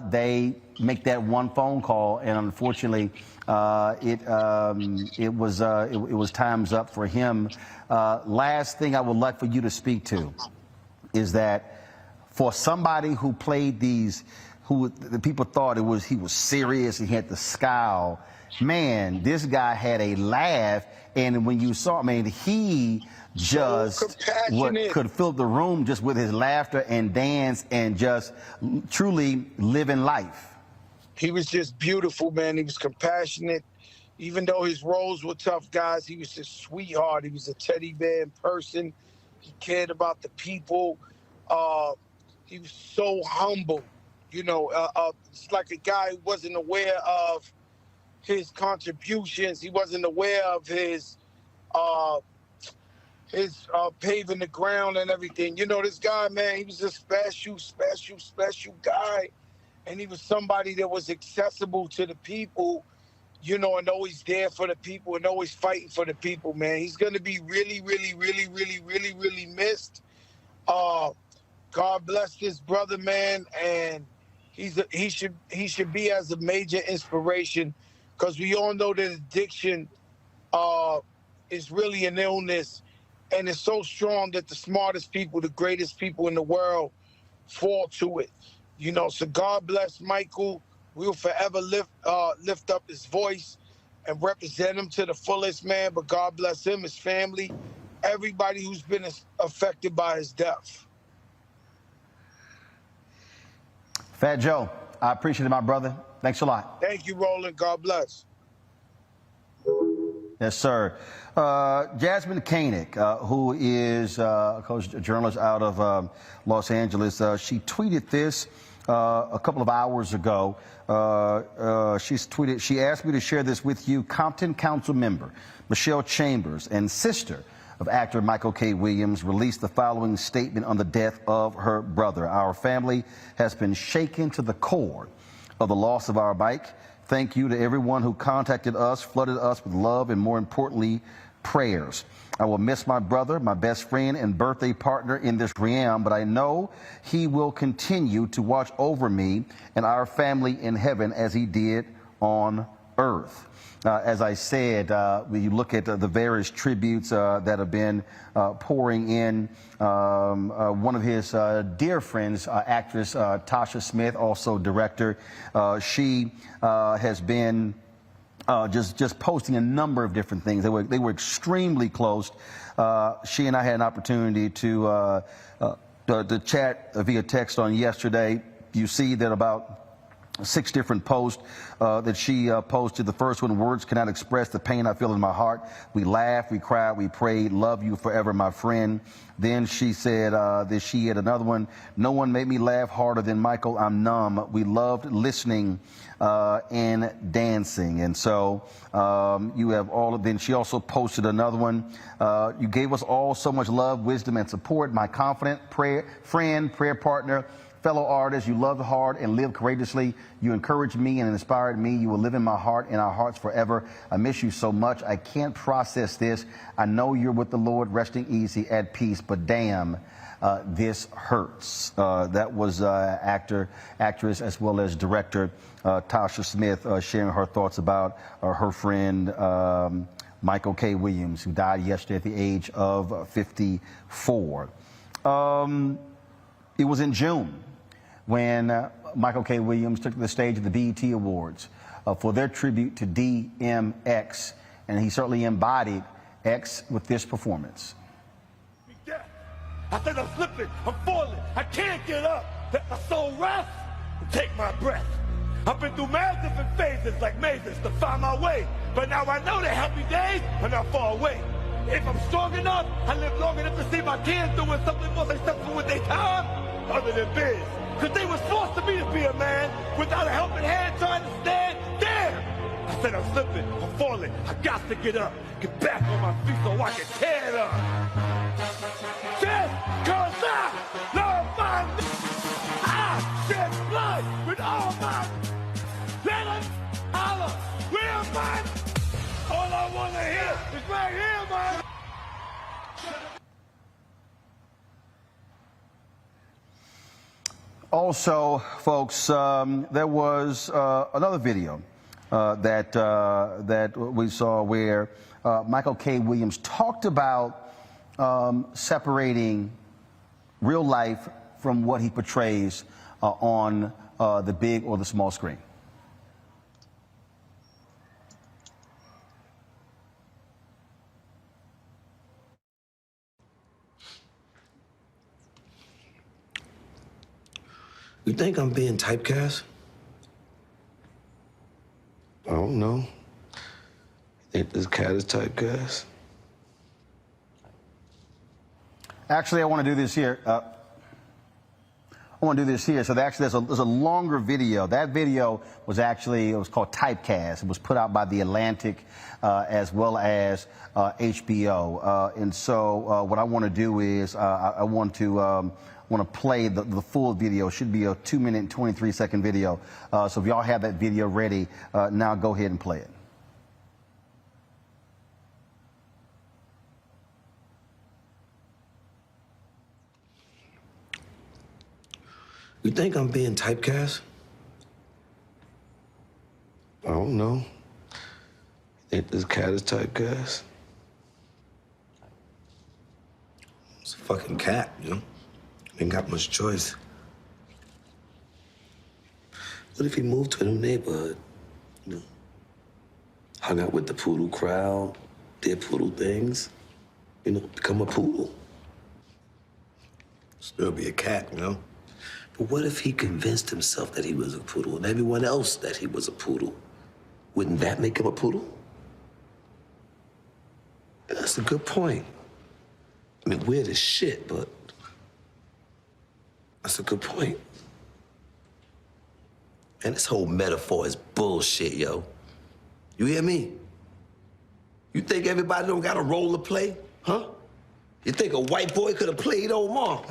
they make that one phone call, and unfortunately it was time's up for him. Last thing I would like for you to speak to is that for somebody who played these, who the people thought he was serious, he had the scowl. Man, this guy had a laugh, and when you saw, he just could fill the room just with his laughter and dance and just truly living life. He was just beautiful, man. He was compassionate. Even though his roles were tough, guys, he was a sweetheart. He was a teddy bear in person. He cared about the people. He was so humble. You know, it's like a guy who wasn't aware of his contributions. He wasn't aware of his paving the ground and everything. You know, this guy, man, he was a special guy. And he was somebody that was accessible to the people, you know, and always there for the people and always fighting for the people, man. He's going to be really, really, really, really, really, really missed. God bless this brother, man. And he should be as a major inspiration, because we all know that addiction is really an illness, and it's so strong that the smartest people, the greatest people in the world, fall to it. You know, so God bless Michael. We'll forever lift up his voice and represent him to the fullest, man. But God bless him, his family, everybody who's been affected by his death. Fat Joe, I appreciate it, my brother. Thanks a lot. Thank you, Roland. God bless. Yes, sir. Jasmine Koenig, who is a journalist out of Los Angeles, she tweeted this a couple of hours ago. She asked me to share this with you. Compton Council member Michelle Chambers and sister of actor Michael K. Williams released the following statement on the death of her brother. Our family has been shaken to the core of the loss of our Mike. Thank you to everyone who contacted us, flooded us with love, and more importantly, prayers. I will miss my brother, my best friend and birthday partner in this realm, but I know he will continue to watch over me and our family in heaven as he did on earth. As I said, when you look at the various tributes that have been pouring in, one of his dear friends, actress Tasha Smith, also director, she has been just posting a number of different things. They were extremely close. She and I had an opportunity to chat via text on yesterday. You see that about 6 different posts that she posted. The first one, words cannot express the pain I feel in my heart. We laughed, we cried, we prayed, love you forever, my friend. Then she said that she had another one, no one made me laugh harder than Michael, I'm numb. We loved listening and dancing. And so you have all of, then she also posted another one. You gave us all so much love, wisdom, and support. My confident friend, prayer partner, fellow artists, you loved hard and lived courageously. You encouraged me and inspired me. You will live in my heart and our hearts forever. I miss you so much. I can't process this. I know you're with the Lord, resting easy, at peace, but damn, this hurts. That was actress, as well as director Tasha Smith sharing her thoughts about her friend Michael K. Williams, who died yesterday at the age of 54. It was in June when Michael K. Williams took the stage at the BET Awards for their tribute to DMX, and he certainly embodied X with this performance. I said I'm slipping, I'm falling, I can't get up. Let my soul rest and take my breath. I've been through many different phases like mazes to find my way, but now I know the happy days are not far away. If I'm strong enough, I live long enough to see my kids doing something more successful with their time other than biz. Cause they was forced to me to be a man without a helping hand trying to stand. Damn! I said I'm slipping, I'm falling, I got to get up, get back on my feet so I can tear it up. Just cause I love my I shed blood with all my let them holler, real man. All I wanna hear is right here, man. Also, folks, there was another video that we saw where Michael K. Williams talked about separating real life from what he portrays on the big or the small screen. You think I'm being typecast? I don't know. You think this cat is typecast? Actually, I want to do this here. So actually, there's a longer video. That video was actually, it was called Typecast. It was put out by The Atlantic as well as HBO. And so what I want to do is I want to play the full video. It should be a 2-minute and 23-second video. So if y'all have that video ready, now go ahead and play it. You think I'm being typecast? I don't know. You think this cat is typecast? It's a fucking cat, you know? Ain't got much choice. What if he moved to a new neighborhood? You know, hung out with the poodle crowd, did poodle things, you know, become a poodle. Still be a cat, you know? But what if he convinced himself that he was a poodle and everyone else that he was a poodle? Wouldn't that make him a poodle? That's a good point. I mean, weird as shit, but that's a good point. And this whole metaphor is bullshit, yo. You hear me? You think everybody don't got a role to play, huh? You think a white boy could have played Omar?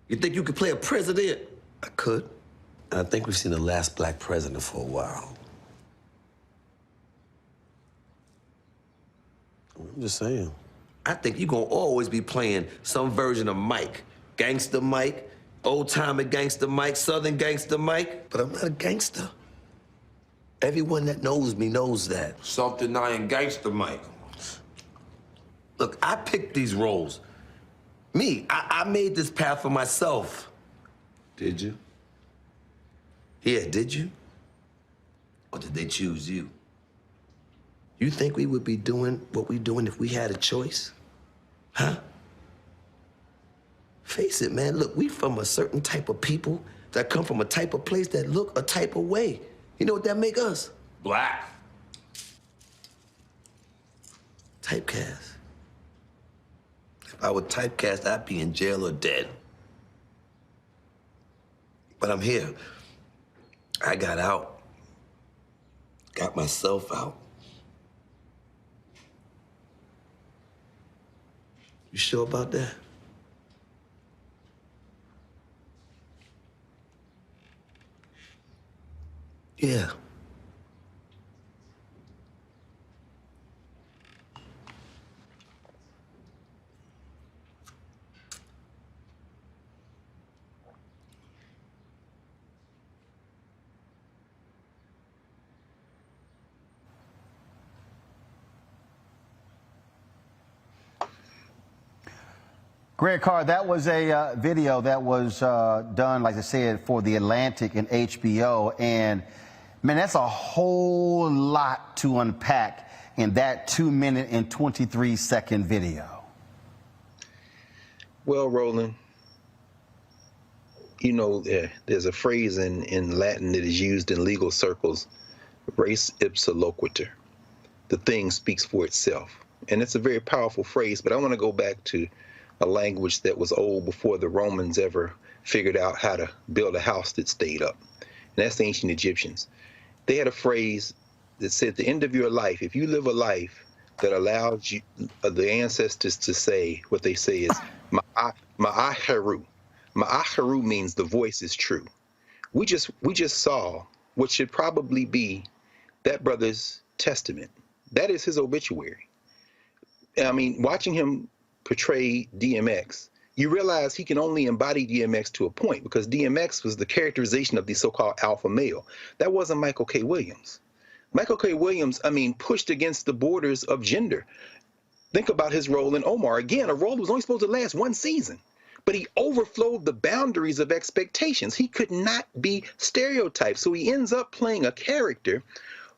You think you could play a president? I could. And I think we've seen the last black president for a while. I'm just saying. I think you're gonna always be playing some version of Mike. Gangster Mike, old-timer gangster Mike, southern gangster Mike. But I'm not a gangster. Everyone that knows me knows that. Self-denying gangster Mike. Look, I picked these roles. I made this path for myself. Did you? Yeah, did you? Or did they choose you? You think we would be doing what we're doing if we had a choice? Huh? Face it, man. Look, we from a certain type of people that come from a type of place that look a type of way. You know what that make us? Black. Typecast. If I were typecast, I'd be in jail or dead. But I'm here. I got out. Got myself out. You sure about that? Yeah. Greg Carr, that was a video that was done, like I said, for The Atlantic and HBO. And, man, that's a whole lot to unpack in that 2-minute and 23-second video. Well, Roland, you know, there's a phrase in Latin that is used in legal circles, res ipsa loquitur. The thing speaks for itself. And it's a very powerful phrase, but I want to go back to a language that was old before the Romans ever figured out how to build a house that stayed up. And that's the ancient Egyptians. They had a phrase that said, at the end of your life, if you live a life that allows you, the ancestors to say, what they say is, ma'aheru. Ma'aheru means the voice is true. We just saw what should probably be that brother's testament. That is his obituary. I mean, watching him portray DMX, you realize he can only embody DMX to a point, because DMX was the characterization of the so-called alpha male. That wasn't Michael K. Williams. Michael K. Williams, I mean, pushed against the borders of gender. Think about his role in Omar. Again, a role that was only supposed to last one season, but he overflowed the boundaries of expectations. He could not be stereotyped. So he ends up playing a character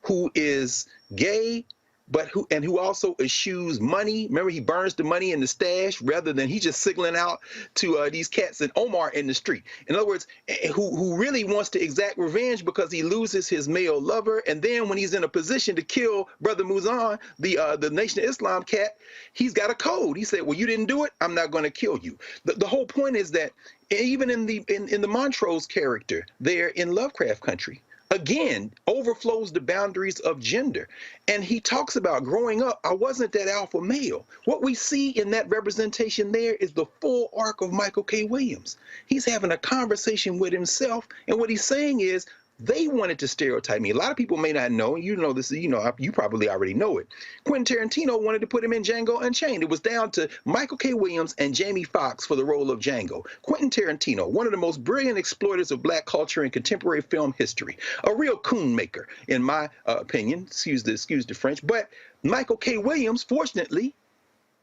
who is gay, but who also eschews money. Remember, he burns the money in the stash rather than he just signaling out to these cats and Omar in the street. In other words, who really wants to exact revenge because he loses his male lover, and then when he's in a position to kill Brother Muzan, the Nation of Islam cat, he's got a code. He said, "Well, you didn't do it. I'm not going to kill you." The whole point is that even in the Montrose character there in Lovecraft Country, again, overflows the boundaries of gender. And he talks about growing up, I wasn't that alpha male. What we see in that representation there is the full arc of Michael K. Williams. He's having a conversation with himself, and what he's saying is, they wanted to stereotype me. A lot of people may not know, you know this, you know, you probably already know it. Quentin Tarantino wanted to put him in Django Unchained. It was down to Michael K. Williams and Jamie Foxx for the role of Django. Quentin Tarantino, one of the most brilliant exploiters of black culture in contemporary film history. A real coon maker, in my opinion, excuse the French, but Michael K. Williams, fortunately,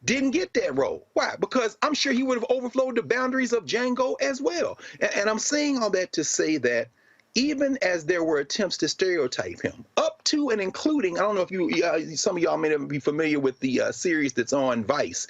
didn't get that role. Why? Because I'm sure he would have overflowed the boundaries of Django as well. And I'm saying all that to say that even as there were attempts to stereotype him, up to and including, I don't know if you, some of y'all may not be familiar with the series that's on Vice,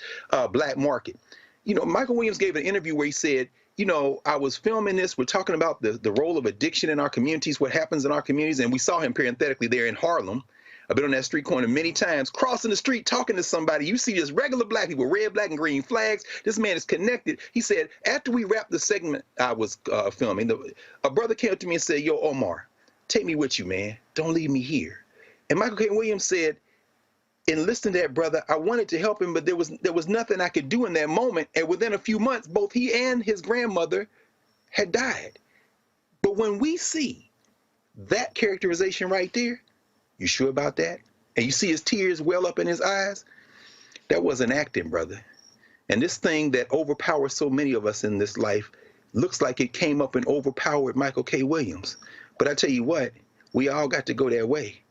Black Market. You know, Michael Williams gave an interview where he said, you know, I was filming this, we're talking about the role of addiction in our communities, what happens in our communities, and we saw him parenthetically there in Harlem. I've been on that street corner many times, crossing the street, talking to somebody. You see just regular black people, red, black, and green flags. This man is connected. He said, after we wrapped the segment I was filming, a brother came up to me and said, "Yo, Omar, take me with you, man. Don't leave me here." And Michael K. Williams said, in listening to that brother, I wanted to help him, but there was nothing I could do in that moment. And within a few months, both he and his grandmother had died. But when we see that characterization right there, you sure about that? And you see his tears well up in his eyes. That wasn't acting, brother. And this thing that overpowers so many of us in this life looks like it came up and overpowered Michael K. Williams. But I tell you what, we all got to go that way.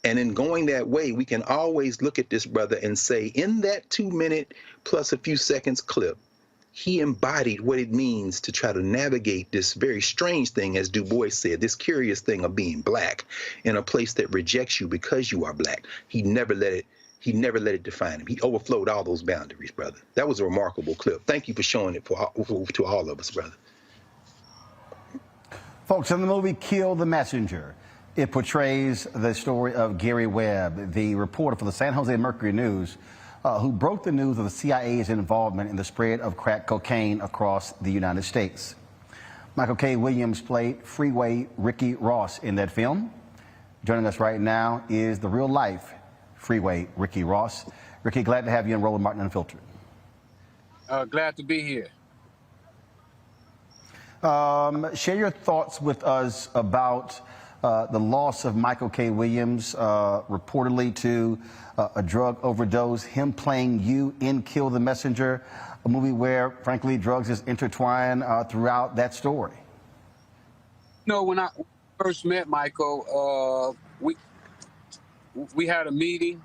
And in going that way, we can always look at this brother and say, in that 2 minute plus a few seconds clip, he embodied what it means to try to navigate this very strange thing, as Du Bois said, this curious thing of being black in a place that rejects you because you are black. He never let it define him. He overflowed all those boundaries, brother. That was a remarkable clip. Thank you for showing it to all of us, brother. Folks, in the movie Kill the Messenger, it portrays the story of Gary Webb, the reporter for the San Jose Mercury News, who broke the news of the CIA's involvement in the spread of crack cocaine across the United States. Michael K. Williams played Freeway Ricky Ross in that film. Joining us right now is the real-life Freeway Ricky Ross. Ricky, glad to have you in Roland Martin Unfiltered. Glad to be here. Share your thoughts with us about the loss of Michael K. Williams, reportedly to a drug overdose, him playing you in Kill the Messenger, a movie where, frankly, drugs is intertwined throughout that story. You know, when I first met Michael, we had a meeting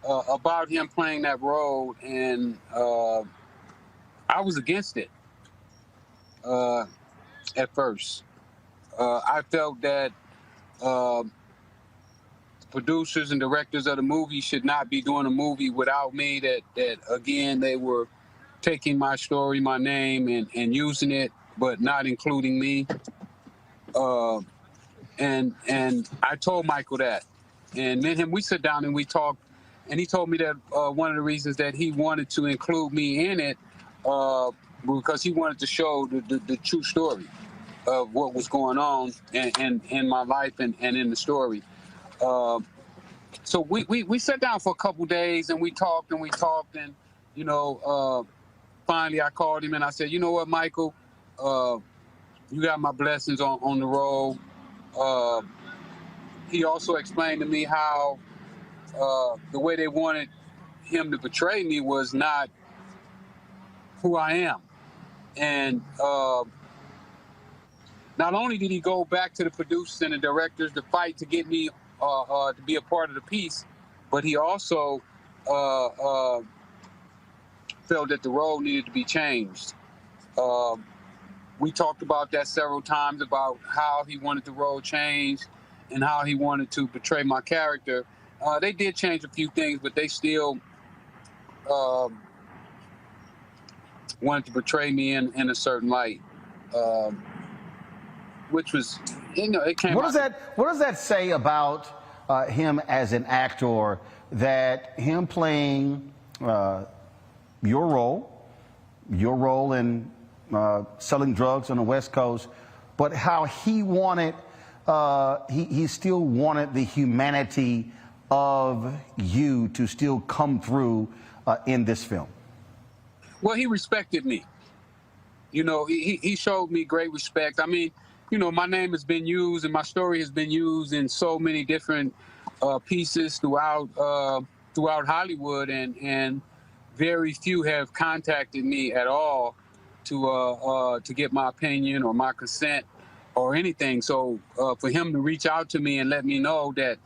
about him playing that role, and I was against it at first. I felt that producers and directors of the movie should not be doing a movie without me, that again, they were taking my story, my name, and using it, but not including me. And I told Michael that. And me and him, we sat down and we talked, and he told me that one of the reasons that he wanted to include me in it because he wanted to show the true story of what was going on in my life and in the story. So we sat down for a couple days and we talked and you know, finally I called him and I said, you know what, Michael, you got my blessings on the road. He also explained to me how the way they wanted him to portray me was not who I am. And not only did he go back to the producers and the directors to fight to get me to be a part of the piece, but he also felt that the role needed to be changed. We talked about that several times, about how he wanted the role changed and how he wanted to portray my character. They did change a few things, but they still wanted to portray me in a certain light. Which was, you know, it came. What does that say about him as an actor? That him playing your role in selling drugs on the West Coast, but how he wanted, he still wanted the humanity of you to still come through in this film. Well, he respected me. You know, he showed me great respect. I mean, you know, my name has been used and my story has been used in so many different pieces throughout Hollywood, and very few have contacted me at all to get my opinion or my consent or anything. So for him to reach out to me and let me know that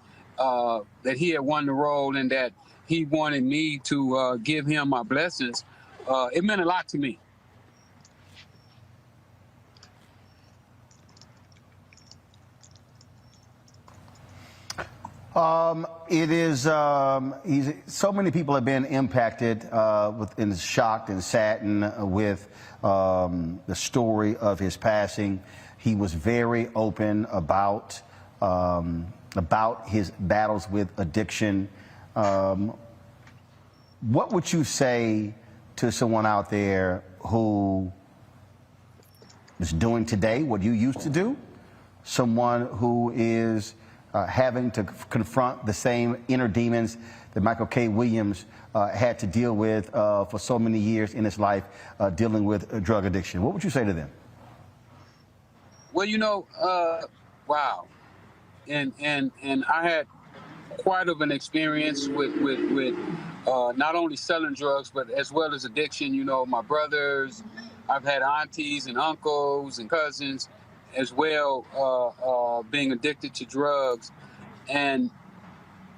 that he had won the role and that he wanted me to give him my blessings, it meant a lot to me. It is, so many people have been impacted and shocked and saddened with the story of his passing. He was very open about his battles with addiction. What would you say to someone out there who is doing today what you used to do? Someone who is having to confront the same inner demons that Michael K. Williams had to deal with for so many years in his life, dealing with drug addiction. What would you say to them? Well, you know, wow. And I had quite of an experience with not only selling drugs, but as well as addiction. You know, my brothers, I've had aunties and uncles and cousins as well being addicted to drugs. And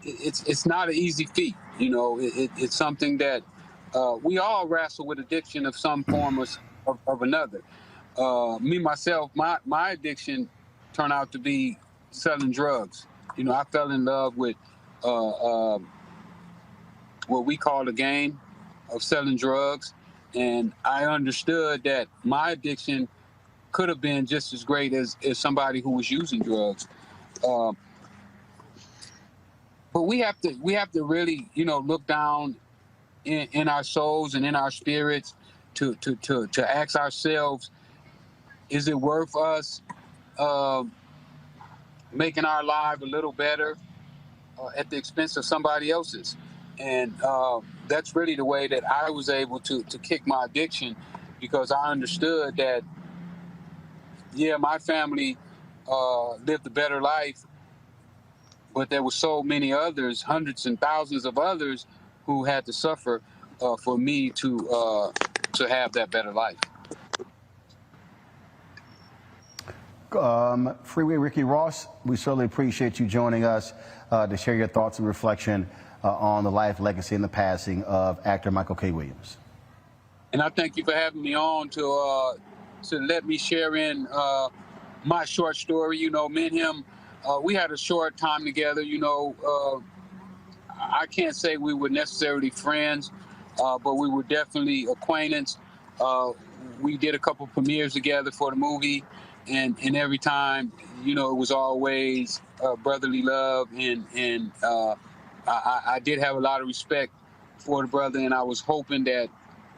it's not an easy feat. You know, it's something that we all wrestle with addiction of some form of another. Me, myself, my addiction turned out to be selling drugs. You know, I fell in love with what we call the game of selling drugs. And I understood that my addiction could have been just as great as somebody who was using drugs. But we have to really, you know, look down in our souls and in our spirits to ask ourselves, is it worth us making our life a little better at the expense of somebody else's? And that's really the way that I was able to kick my addiction, because I understood that, yeah, my family lived a better life, but there were so many others, hundreds and thousands of others, who had to suffer for me to have that better life. Freeway Ricky Ross, we certainly appreciate you joining us to share your thoughts and reflection on the life, legacy, and the passing of actor Michael K. Williams. And I thank you for having me on to let me share in my short story. You know, me and him, we had a short time together. You know, I can't say we were necessarily friends, but we were definitely acquaintance. We did a couple premieres together for the movie, and every time, you know, it was always brotherly love, and I did have a lot of respect for the brother, and I was hoping that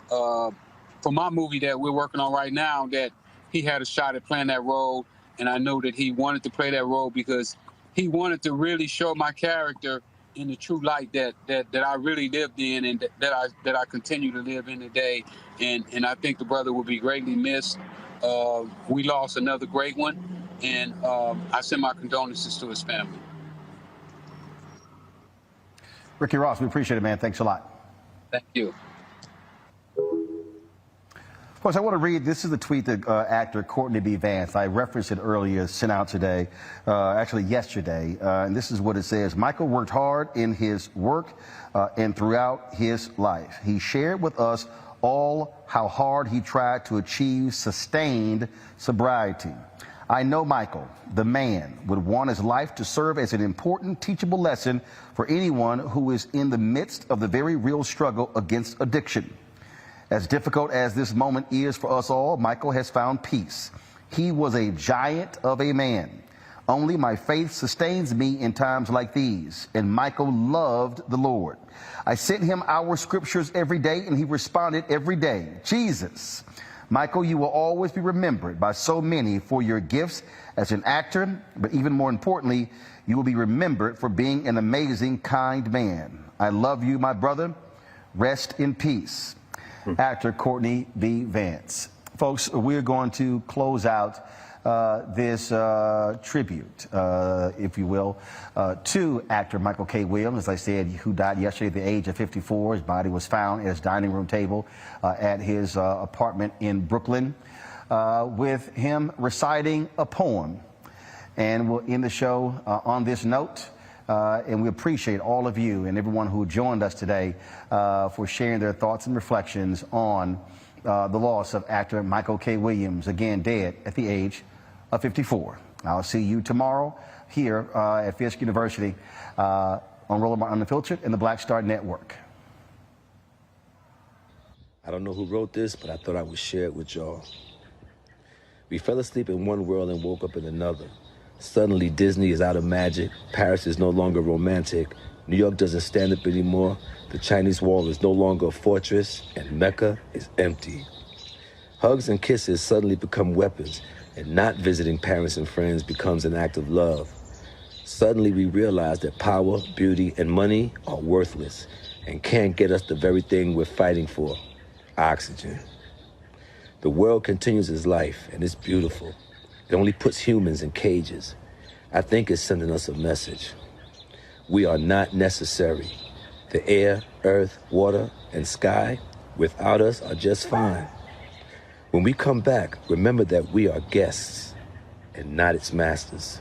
for my movie that we're working on right now, that he had a shot at playing that role, and I know that he wanted to play that role because he wanted to really show my character in the true light that I really lived in, and that I continue to live in today. And I think the brother will be greatly missed. We lost another great one, and I send my condolences to his family. Ricky Ross, we appreciate it, man. Thanks a lot. Thank you. Of course, I want to read, this is the tweet that actor Courtney B. Vance, I referenced it earlier, sent out today, actually yesterday, and this is what it says. Michael worked hard in his work and throughout his life. He shared with us all how hard he tried to achieve sustained sobriety. I know Michael, the man, would want his life to serve as an important teachable lesson for anyone who is in the midst of the very real struggle against addiction. As difficult as this moment is for us all, Michael has found peace. He was a giant of a man. Only my faith sustains me in times like these, and Michael loved the Lord. I sent him our scriptures every day, and he responded every day, Jesus. Michael, you will always be remembered by so many for your gifts as an actor, but even more importantly, you will be remembered for being an amazing, kind man. I love you, my brother. Rest in peace. Actor Courtney B. Vance. Folks, we're going to close out this tribute, if you will, to actor Michael K. Williams, as I said, who died yesterday at the age of 54. His body was found at his dining room table at his apartment in Brooklyn, with him reciting a poem. And we'll end the show on this note. And we appreciate all of you and everyone who joined us today for sharing their thoughts and reflections on the loss of actor Michael K. Williams, again dead at the age of 54. I'll see you tomorrow here at Fisk University on Roland Unfiltered and the Black Star Network. I don't know who wrote this, but I thought I would share it with y'all. We fell asleep in one world and woke up in another. Suddenly, Disney is out of magic, Paris is no longer romantic, New York doesn't stand up anymore, the Chinese wall is no longer a fortress, and Mecca is empty. Hugs and kisses suddenly become weapons, and not visiting parents and friends becomes an act of love. Suddenly, we realize that power, beauty, and money are worthless and can't get us the very thing we're fighting for, oxygen. The world continues its life, and it's beautiful. It only puts humans in cages. I think it's sending us a message. we are not necessary. The air, earth, water, and sky without us are just fine. When we come back, remember that we are guests and not its masters.